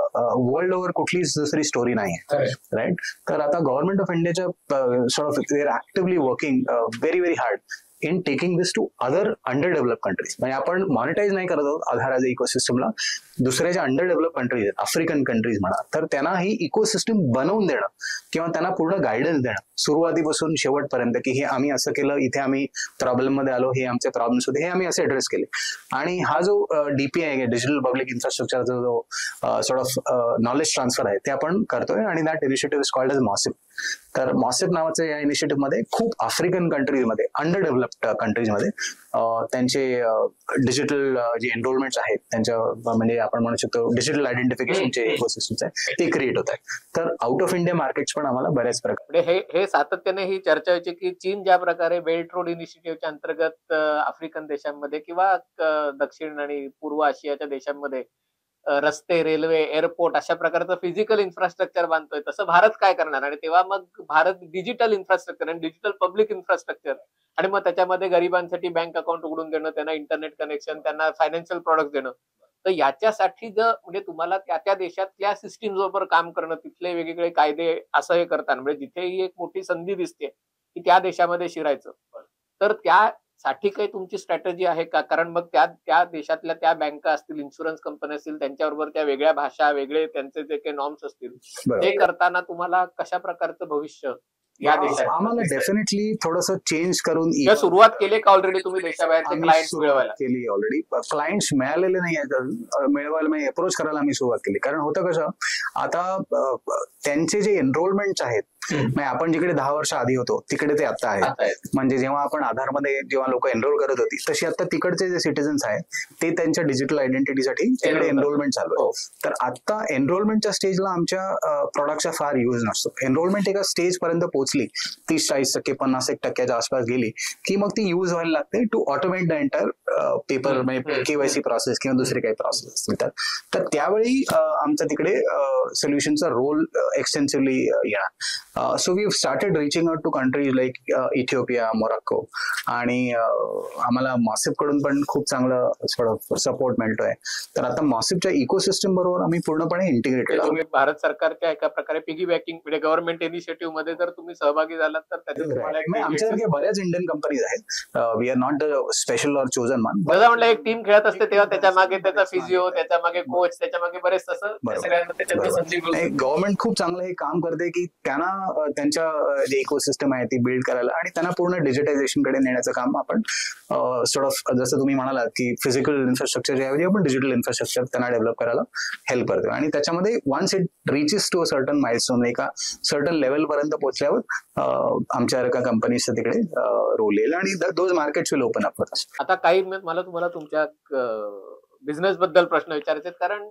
वर्ल्ड ओव्हर कुठलीच दुसरी स्टोरी नाही आहे, राईट. तर आता गव्हर्नमेंट ऑफ इंडियाच्या sort of they are actively working very very hard in taking this to other under develop countries. म्हणजे आपण मॉनिटाईज नाही करत आहोत आधार ॲज अ इकोसिस्टमला. दुसऱ्या ज्या अंडर डेव्हलप कंट्रीज आहेत, आफ्रिकन कंट्रीज म्हणा, तर त्यांना ही इकोसिस्टम बनवून देणं किंवा त्यांना पूर्ण गायडन्स देणं सुरुवातीपासून शेवटपर्यंत, की हे आम्ही असं केलं, इथे आम्ही प्रॉब्लेम मध्ये आलो, हे आमचे प्रॉब्लेम्स होते, हे आम्ही असे ऍड्रेस केले. आणि हा जो DPI आहे, डिजिटल पब्लिक इन्फ्रास्ट्रक्चरचा जो सॉर्ट ऑफ नॉलेज ट्रान्सफर आहे, ते आपण करतोय. आणि that initiative is called as MOSIP. तर मॉसिप नावाच्या या इनिशिएटिव्ह मध्ये खूप आफ्रिकन कंट्रीजमध्ये, अंडर डेव्हलप्ड कंट्रीजमध्ये त्यांचे डिजिटल जे एनरोलमेंट्स आहेत, त्यांच्या म्हणजे आपण म्हणू शकतो डिजिटल आयडेंटिफिकेशनचे इकोसिस्टम्स आहेत, ते क्रिएट होत आहेत. तर आउट ऑफ इंडिया मार्केट्स पण आम्हाला बऱ्याच प्रकारे हे सातत्याने ही चर्चा व्हायची की चीन ज्या प्रकारे बेल्ट रोड इनिशिएटिव्हच्या अंतर्गत आफ्रिकन देशांमध्ये किंवा दक्षिण आणि पूर्व आशियाच्या देशांमध्ये रस्ते, रेल्वे, एअरपोर्ट अशा प्रकारचं फिजिकल इन्फ्रास्ट्रक्चर बांधतोय, तसं भारत काय करणार? आणि तेव्हा मग भारत डिजिटल इन्फ्रास्ट्रक्चर आणि डिजिटल पब्लिक इन्फ्रास्ट्रक्चर, आणि मग त्याच्यामध्ये गरिबांसाठी बँक अकाउंट उघडून देणं, त्यांना इंटरनेट कनेक्शन, त्यांना फायनान्शियल प्रोडक्ट देणं. तर याच्यासाठी जर म्हणजे तुम्हाला त्या देशातल्या सिस्टीम बरोबर काम करणं, तिथले वेगवेगळे कायदे असं हे करताना, म्हणजे जिथेही एक मोठी संधी दिसते की त्या देशामध्ये शिरायचं, तर त्यासाठी काही तुमची स्ट्रॅटेजी आहे का? कारण मग त्या देशातल्या त्या बँका असतील, इन्शुरन्स कंपनी असतील, त्यांच्याबरोबर त्या वेगळ्या भाषा, वेगळे त्यांचे जे काही नॉर्म्स असतील, ते करताना तुम्हाला कशा प्रकारचं भविष्य या देशात? आम्हाला डेफिनेटली थोडंसं चेंज करून सुरुवात केली का ऑलरेडी तुम्ही देशाबाहेरचे क्लायंट्स मिळवायला? केली ऑलरेडी. क्लायंट्स मिळालेले नाही आहेत, मिळवायला म्हणजे अप्रोच करायला आम्ही सुरुवात केली. कारण होतं कसं, आता त्यांचे जे एनरोलमेंट आहेत, म्हणजे आपण जिकडे 10 वर्ष आधी होतो तिकडे ते आता आहेत. म्हणजे जेव्हा आपण आधारमध्ये जेव्हा लोक एनरोल करत होती, तशी आता तिकडचे जे सिटीजन्स आहेत ते त्यांच्या डिजिटल आयडेंटिटीसाठी तिकडे एनरोलमेंट चालू आहे. तर आता एनरोलमेंटच्या स्टेजला आमच्या प्रॉडक्टचा फार यूज नसतो. एनरोलमेंट एका स्टेज पर्यंत पोहोचली, 30-40%, 50% आसपास गेली की मग ती यूज व्हायला लागते to automate the entire paper, म्हणजे KYC प्रोसेस किंवा दुसरे काही प्रोसेस असतील. तर त्यावेळी आमच्या तिकडे सोल्युशनचा रोल एक्सटेन्सिव्हली येणार. So we've started reaching out to countries like Ethiopia, Morocco, आणि आम्हाला मॉसिप कडून पण खूप चांगलं सपोर्ट मिळतोय. तर आता मॉसिपच्या इकोसिस्टम बरोबर आम्ही पूर्णपणे इंटिग्रेटेड आहोत. तुम्ही भारत सरकारच्या एका प्रकारे पिगी बँकिंग म्हणजे गव्हर्नमेंट इनिशिएटिव्ह मध्ये जर तुम्ही सहभागी झालात तर त्याच्यात आमच्यासारख्या बऱ्याच इंडियन कंपनीज आहेत. We are not the special or chosen one. जसं म्हटलं एक टीम खेळत असते तेव्हा त्याच्या मागे त्याचा फिजिओ, त्याच्या मागे कोच, त्याच्या मागे बरेच तसं गव्हर्नमेंट खूप चांगलं हे काम करते की त्यांना त्यांच्या जे इकोसिस्टम आहे ती बिल्ड करायला आणि त्यांना पूर्ण डिजिटायझेशन कडे नेण्याचं काम आपण सॉर्ट ऑफ जसं तुम्ही म्हणालात की फिजिकल इन्फ्रास्ट्रक्चरच्या ऐवजी आपण डिजिटल इन्फ्रास्ट्रक्चर त्यांना डेव्हलप करायला हेल्प करतो. आणि त्याच्यामध्ये once it reaches to a certain milestone, एका सर्टन लेवल पर्यंत पोहोचल्यावर आमच्या कंपनीचं तिकडे रोल येईल आणि those markets will open up. आता काही मला तुम्हाला तुमच्या बिझनेस बद्दल प्रश्न विचारायचे आहेत, कारण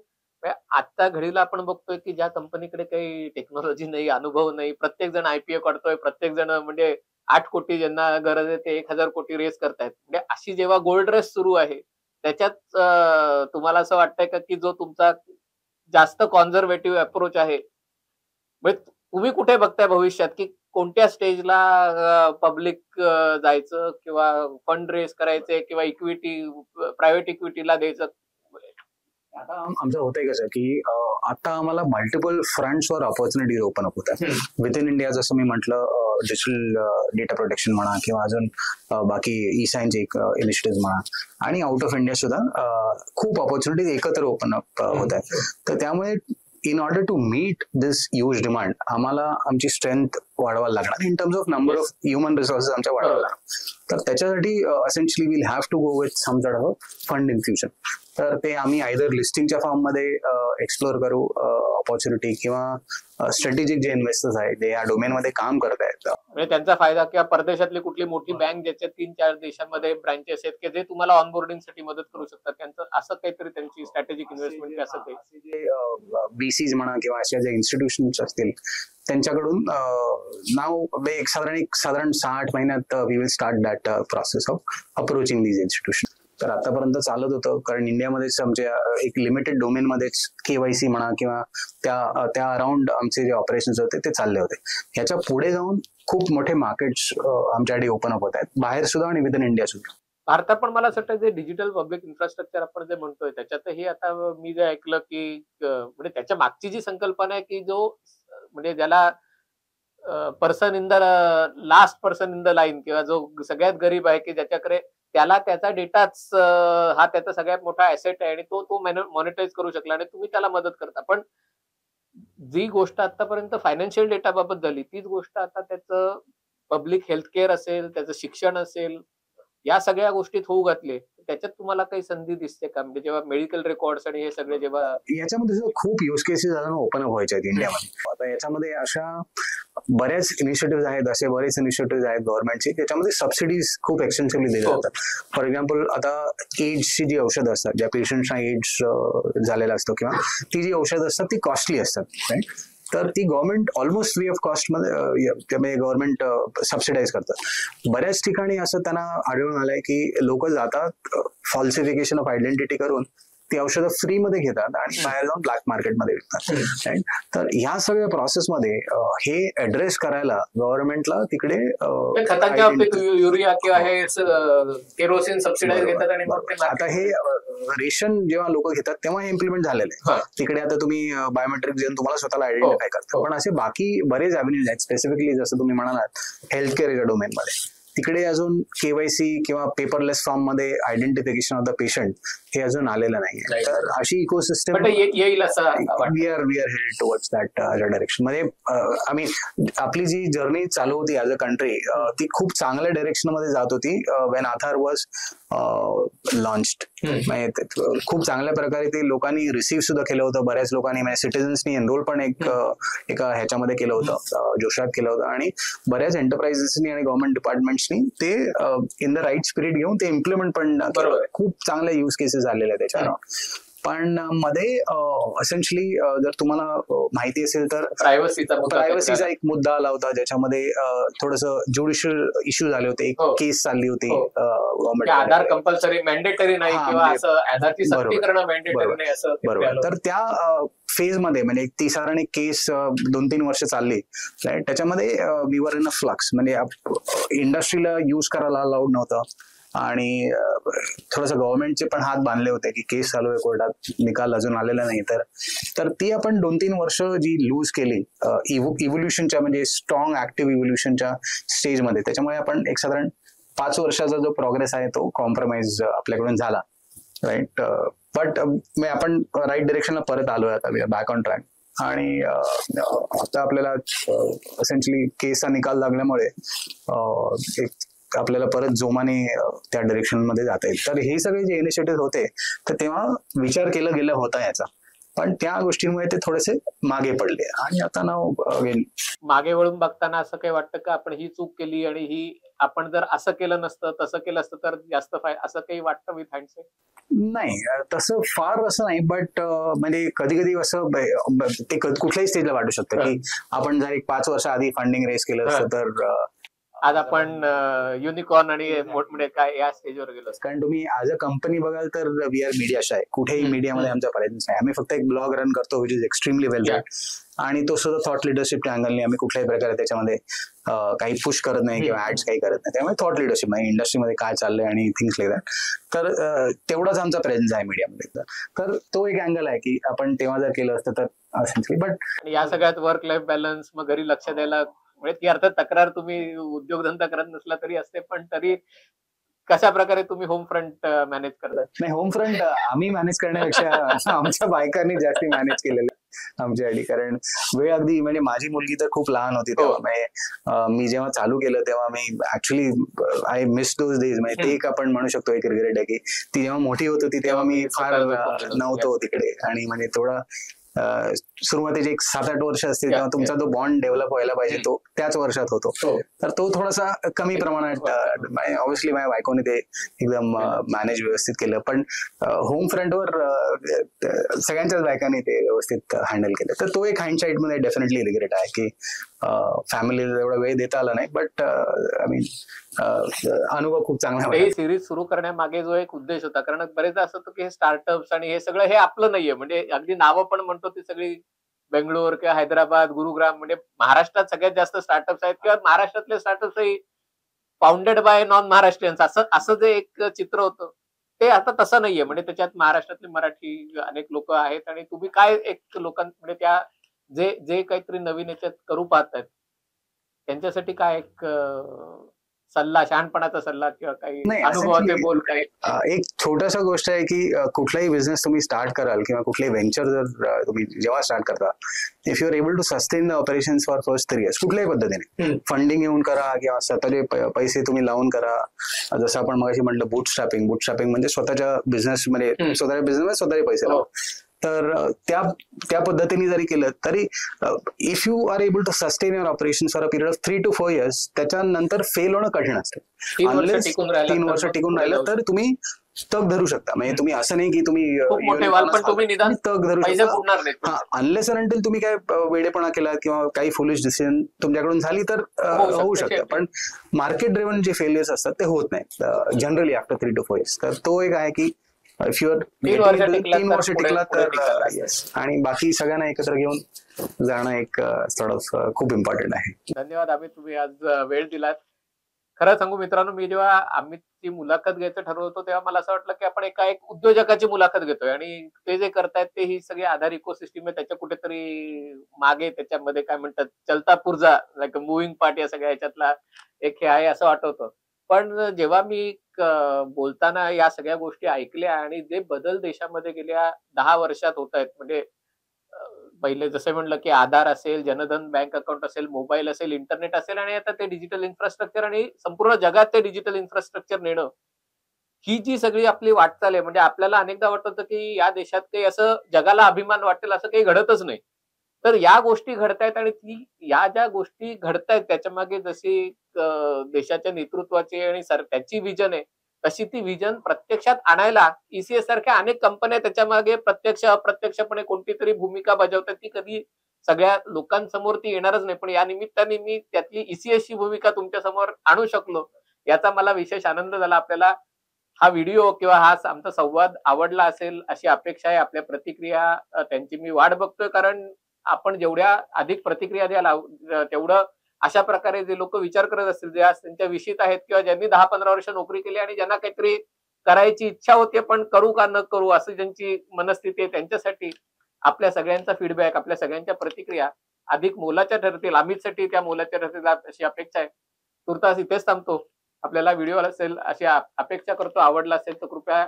आता घडीला आपण बघतोय की ज्या कंपनीकडे काही टेक्नॉलॉजी नाही, अनुभव नाही, प्रत्येक जण आयपीओ काढतोय, प्रत्येक जण म्हणजे 8 कोटी ज्यांना गरज आहे ते 1000 कोटी रेस करतायत. म्हणजे अशी जेव्हा गोल्ड रेस सुरू आहे त्याच्यात तुम्हाला असं वाटतंय का की जो तुमचा जास्त कॉन्झर्वेटिव्ह अप्रोच आहे, म्हणजे तुम्ही कुठे बघताय भविष्यात की कोणत्या स्टेजला पब्लिक जायचं किंवा फंड रेस करायचे किंवा इक्विटी प्रायव्हेट इक्विटीला द्यायचं? आता आमचं होतंय कसं की आता आम्हाला मल्टिपल फ्रंट्सवर ऑपॉर्च्युनिटी ओपन अप होतात विथ इन इंडिया. जसं मी म्हटलं, डिजिटल डेटा प्रोटेक्शन म्हणा किंवा अजून बाकी ई सायन्सचे इनिशिएटिव्ह म्हणा, आणि आउट ऑफ इंडिया सुद्धा खूप ऑपॉर्च्युनिटीज एकत्र ओपन अप होत आहेत. तर त्यामुळे in order to meet this huge demand आम्हाला आमची स्ट्रेंथ वाढवायला लागणार in terms of number of human resources आमच्या वाढवायला लागणार. तर त्याच्यासाठी essentially will have to go with some sort of fund infusion. तर ते आम्ही आयदर लिस्टिंगच्या फॉर्म मध्ये एक्सप्लोर करू ऑपॉर्च्युनिटी, किंवा स्ट्रॅटेजिक जे इन्व्हेस्टर्स आहेत जे या डोमेन मध्ये काम करत आहेत, म्हणजे त्यांचा फायदा, किंवा परदेशातली कुठली मोठी बँक ज्याच्या 3-4 देशांमध्ये ब्रांचेस आहेत की जे तुम्हाला ऑनबोर्डिंग साठी मदत करू शकतात, त्यांचं असं काहीतरी त्यांची स्ट्रॅटेजिक इन्व्हेस्टमेंट असं काही जे बीसीज म्हणा किंवा अशा जे इन्स्टिट्यूशन्स असतील त्यांच्याकडून साधारण 6-8 महिन्यात we will start that process of approaching these institution. तर आतापर्यंत चालत होतं, कारण इंडियामध्येच आमच्या एक लिमिटेड डोमेन मध्येच केवायसी म्हणा किंवा त्या अराउंड आमचे जे ऑपरेशन्स होते ते चालले होते. ह्याच्या पुढे जाऊन खूप मोठे मार्केट्स आमच्याकडे ओपन अप होत आहेत, बाहेर सुद्धा आणि विद इन इंडिया सुद्धा. भारतात पण मला असं वाटतं जे डिजिटल पब्लिक इन्फ्रास्ट्रक्चर आपण जे म्हणतोय त्याच्यातही आता मी जे ऐकलं की म्हणजे त्याच्या मागची जी संकल्पना आहे की जो म्हणजे ज्याला person in the last person in the line, किंवा जो सगळ्यात गरीब आहे की ज्याच्याकडे त्याला त्याचा डेटाच हा त्याचा सगळ्यात मोठा ऍसेट आहे आणि तो मॉनिटाईज करू शकला आणि तुम्ही त्याला मदत करता. पण जी गोष्ट आतापर्यंत फायनान्शियल डेटा बाबत झाली तीच गोष्ट आता त्याचं पब्लिक हेल्थकेअर असेल, त्याचं शिक्षण असेल, या सगळ्या गोष्टीत होऊ घातले. त्याच्यात तुम्हाला काही संधी दिसते का? म्हणजे जेव्हा मेडिकल रेकॉर्ड्स आणि हे सगळे जेव्हा याच्यामध्ये खूप युज केसेस अजून ओपन अप व्हायचे आहेत इंडियामध्ये. आता याच्यामध्ये अशा बऱ्याच इनिशिएटिव्ह आहेत, असे बरेच इनिशिएटिव्ह आहेत गव्हर्नमेंटचे, त्याच्यामध्ये सबसिडीज खूप एक्सटेन्सिव्हली दिल्या जातात. फॉर एक्झाम्पल आता एड्सची जी औषधं असतात, ज्या पेशंट्सना एड्स झालेला असतो किंवा ती जी औषधं असतात ती कॉस्टली असतात, राईट. तर ती government almost free of cost मध्ये गव्हर्नमेंट सबसिडाईज करतात. बऱ्याच ठिकाणी असं त्यांना आढळून आलंय की लोक जातात फॉल्सिफिकेशन ऑफ आयडेंटिटी करून ती औषधं फ्री मध्ये घेतात आणि बाहेर जाऊन ब्लॅक मार्केटमध्ये विकतात, राईट. तर ह्या सगळ्या प्रोसेसमध्ये हे ऍड्रेस करायला गव्हर्नमेंटला तिकडे युरिया किंवा हे केरोसिन सबसिडाईज घेतात आणि आता हे रेशन जेव्हा लोक घेतात तेव्हा हे इम्प्लिमेंट झालेलं आहे तिकडे. आता तुम्ही बायोमेट्रिक देऊन तुम्हाला स्वतःला आयडेंटिफाय करता. पण असे बाकी बरेच अव्हेन्यूज आहेत, स्पेसिफिकली जसं तुम्ही म्हणालात हेल्थकेअरच्या डोमेनमध्ये, तिकडे अजून केवायसी किंवा पेपरलेस फॉर्म मध्ये आयडेंटिफिकेशन ऑफ द पेशंट हे अजून आलेलं नाहीये. तर अशी इकोसिस्टम येईल असं we are headed towards that direction मध्ये. आय मीन आपली जी जर्नी चालू होती ऍज अ कंट्री ती खूप चांगल्या डायरेक्शन मध्ये जात होती वेन आधार वॉज लॉन्च्ड. खूप चांगल्या प्रकारे ते लोकांनी रिसीव्ह सुद्धा केलं होतं. बऱ्याच लोकांनी म्हणजे सिटीजन्सनी एनरोल पण एका ह्याच्यामध्ये केलं होतं, जोशात केलं होतं, आणि बऱ्याच एंटरप्राइजेसनी आणि गव्हर्नमेंट डिपार्टमेंट्सनी ते इन द राईट स्पिरिट घेऊन ते इम्प्लिमेंट पण खूप चांगल्या युज केसेस आलेले आहेत त्याच्यावर. पण मध्ये असेन्शली जर तुम्हाला माहिती असेल तर प्रायव्हसीचा एक मुद्दा आला होता ज्याच्यामध्ये थोडंसं ज्युडिशियल इश्यू झाले होते. एक केस चालली होती आधार कंपल्सरी मॅन्डेटरी नाही किंवा आधारची सक्ती करणं मॅन्डेटरी नाही असं. बरोबर. तर त्या फेज मध्ये म्हणजे ती साधारण एक केस 2-3 वर्ष चालली, राईट. त्याच्यामध्ये we were in a flux, म्हणजे इंडस्ट्रीला युज करायला अलाउड नव्हतं आणि थोडंसं गव्हर्नमेंटचे पण हात बांधले होते की केस चालू आहे कोर्टात, निकाल अजून आलेला नाही. तर ती आपण 2-3 वर्ष जी लूज केली इव्होल्युशनच्या, म्हणजे स्ट्रॉंग ऍक्टिव्ह इव्होल्युशनच्या स्टेजमध्ये, त्याच्यामुळे आपण एक साधारण 5 वर्षाचा जो प्रोग्रेस आहे तो कॉम्प्रोमाइज आपल्याकडून झाला, राईट. बट आपण राईट डिरेक्शनला परत आलोय, आता बॅक ऑन ट्रॅक. आणि आता आपल्याला एसेन्शियली केसचा निकाल लागल्यामुळे एक आपल्याला परत जोमाने त्या डिरेक्शन मध्ये जाता येईल. तर हे सगळे जे इनिशिएटिव्ह होते तर तेव्हा विचार केला गेला होता याचा, पण त्या गोष्टींमुळे ते थोडेसे मागे पडले आणि आता ना अगेन मागे वळून बघताना असं काही वाटतं का आपण ही चूक केली आणि ही आपण जर असं केलं नसतं तसं केलं असतं तर जास्त असं काही वाटतं विथ हाइंडसाइट? नाही तसं फार असं नाही, बट म्हणजे कधी कधी असं ते कुठल्याही स्टेजला वाटू शकतं की आपण जर एक 5 वर्ष आधी फंडिंग रेस केलं असतं तर आज आपण युनिकॉर्न आणि म्हणजे काय या स्टेजवर गेलो. कारण तुम्ही ऍज अ कंपनी बघाल तर वी आर मीडिया शाय, कुठेही मीडियामध्ये आमचा प्रेझेन्स नाही. आम्ही फक्त एक ब्लॉग रन करतो which is extremely well read, आणि तो सुद्धा थॉट लिडरशिपच्या अँगलने आम्ही कुठल्याही प्रकारे त्याच्यामध्ये काही पुश करत नाही किंवा ऍड्स काही करत नाही. त्यामुळे थॉट लिडरशिप म्हणजे इंडस्ट्रीमध्ये काय चाललंय आणि थिंग्स लाईक दॅट, तर तेवढाच आमचा प्रेझेन्स आहे मीडियामध्ये. तर तो एक अँगल आहे की आपण तेव्हा जर केलं असतं तर बट या सगळ्यात वर्क लाईफ बॅलन्स मग घरी लक्ष द्यायला म्हणजे ती अर्थात तक्रार तुम्ही उद्योगधंदा करत नसला तरी असते, पण तरी कशा प्रकारे तुम्ही होम फ्रंट मॅनेज करता? नाही, होम फ्रंट आम्ही मॅनेज करण्यापेक्षा आमच्या बायकांनी जास्ती मॅनेज केलेले आमच्यासाठी. कारण वेळ अगदी म्हणजे माझी मुलगी तर खूप लहान होती तेव्हा, म्हणजे मी जेव्हा चालू केलं तेव्हा मी actually I miss those days. म्हणजे ते एक आपण म्हणू शकतो एक रिग्रेट आहे की ती जेव्हा मोठी होत होती तेव्हा मी फार नव्हतो तिकडे. आणि म्हणजे थोडा सुरुवातीचे एक 7-8 वर्ष असतील तेव्हा तुमचा जो बॉन्ड डेव्हलप व्हायला पाहिजे तो त्याच वर्षात होतो, तर तो थोडासा कमी प्रमाणात ऑब्व्हियसली माझ्या बायकोने ते एकदम मॅनेज व्यवस्थित केलं. पण होम फ्रंटवर सगळ्यांच्याच बायकांनी ते व्यवस्थित हँडल केलं. तर तो एक हाइंडसाइट मध्ये डेफिनेटली रिग्रेट आहे की फॅमिलीला एवढा वेळ देता आला नाही. बट आय मीन अनुभव खूप चांगला. ही सिरीज सुरू करण्यामागे जो एक उद्देश होता, कारण बरेचदा असं होतं की हे स्टार्टअप्स आणि हे सगळं हे आपलं नाहीये, म्हणजे अगदी नावं पण म्हणतो ती सगळी बेंगलोर किंवा हैदराबाद, गुरुग्राम, म्हणजे महाराष्ट्रात सगळ्यात जास्त स्टार्टअप्स आहेत किंवा महाराष्ट्रातले स्टार्टअप्सही फाउंडेड बाय नॉन महाराष्ट्रीयन्स, असं जे एक चित्र होतं ते आता तसं नाहीये. म्हणजे त्याच्यात महाराष्ट्रातले मराठी अनेक लोक आहेत आणि तुम्ही काय एक म्हणजे त्या जे जे काहीतरी नवीन याच्यात करू पाहतायत त्यांच्यासाठी काय एक सल्ला, शहाणपणाचा सल्ला किंवा काही अनुभवाचे बोल काय? एक छोटासा गोष्ट आहे की कुठलाही बिझनेस तुम्ही स्टार्ट कराल किंवा कुठलाही व्हेंचर जर तुम्ही जेव्हा स्टार्ट करता, if you are able to sustain the operations for first 3 years कुठल्याही पद्धतीने फंडिंग येऊन करा किंवा स्वतःचे पैसे तुम्ही लावून करा. जसं आपण मगाशी म्हटलं बूटस्ट्रॅपिंग म्हणजे स्वतःच्या बिझनेसमध्ये स्वतःचे पैसे लावा. तर त्या पद्धतीने जरी केलं तरी if you are able to sustain your operation for a period of 3 to 4 years त्याच्यानंतर फेल होणं कठीण असतं. 3 वर्ष टिकून राहिलं तर तुम्ही तग धरू शकता. म्हणजे तुम्ही असं नाही की तुम्ही तग धरू शकता. अनलेस अँड अंटिल तुम्ही काय वेडेपणा केला किंवा काही फुलिश डिसिजन तुमच्याकडून झाली तर होऊ शकतं. पण मार्केट ड्रिव्हन जे फेलियर्स असतात ते होत नाहीत जनरली आफ्टर 3 to 4 years. तर तो एक आहे की इफ युअर 3 वर्ष टिकला तर आणि बाकी सगळ्यांना एकत्र घेऊन जाणं एक खूप इम्पॉर्टंट आहे. धन्यवाद अमित, तुम्ही आज वेळ दिलात. खरं सांगू मित्रांनो, मी जेव्हा अमितची मुलाखत घ्यायचं ठरवलं होतं तेव्हा मला असं वाटलं की आपण एक उद्योजकाची मुलाखत घेतोय आणि ते जे करतायत ते ही सगळी आधार इकोसिस्टम आहे, त्याच्या कुठेतरी मागे त्याच्यामध्ये काय म्हणतात चलता पुर्जा लाईक मुव्हिंग पार्ट या सगळ्या ह्याच्यातला एक हे आहे असं वाटत होतं. पण जेव्हा मी बोलताना या सगळ्या गोष्टी ऐकल्या आणि जे बदल देशामध्ये गेल्या 10 वर्षात होत आहेत, म्हणजे पहिले जसं म्हणलं की आधार असेल, जनधन बँक अकाउंट असेल, मोबाईल असेल, इंटरनेट असेल आणि आता ते डिजिटल इन्फ्रास्ट्रक्चर आणि संपूर्ण जगात ते डिजिटल इन्फ्रास्ट्रक्चर नेणं, ही जी सगळी आपली वाटचाल आहे, म्हणजे आपल्याला अनेकदा वाटत होतं की या देशात काही असं जगाला अभिमान वाटेल असं काही घडतच नाही. तर या गोष्टी घडतायत आणि या ज्या गोष्टी घडतायत त्याच्या मागे जशी देशाच्या नेतृत्वाची आणि त्याची विजन आहे, तशी ती विजन प्रत्यक्षात आणायला ईसीएस सारख्या अनेक कंपन्या त्याच्या मागे प्रत्यक्ष अप्रत्यक्षपणे कोणती तरी भूमिका बजावतात. ती कधी सगळ्या लोकांसमोर ती येणारच नाही, पण या निमित्ताने मी त्यातली ईसीएसची भूमिका तुमच्या समोर आणू शकलो याचा मला विशेष आनंद झाला. आपल्याला हा व्हिडिओ किंवा हा आमचा संवाद आवडला असेल अशी अपेक्षा आहे. आपल्या प्रतिक्रिया त्यांची मी वाट बघतोय, कारण आपण जेवढ्या अधिक प्रतिक्रिया द्याल तेवढं अशा प्रकारे जे लोक विचार करत असतील, जे आज त्यांच्या विषयीत आहेत किंवा ज्यांनी 10-15 वर्ष नोकरी केली आणि ज्यांना काहीतरी करायची इच्छा होते पण करू का न करू असं ज्यांची मनस्थिती आहे, त्यांच्यासाठी आपल्या सगळ्यांचा फीडबॅक, आपल्या सगळ्यांच्या प्रतिक्रिया अधिक मोलाच्या ठरतील. अमितसाठी त्या मोलाच्या ठरतील अशी अपेक्षा आहे. तुर्तास इथेच थांबतो. आपल्याला व्हिडिओ असेल अशी अपेक्षा करतो. आवडला असेल तर कृपया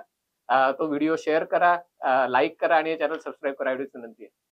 तो व्हिडिओ शेअर करा, लाईक करा आणि चॅनल सबस्क्राईब करा एवढीच विनंती आहे.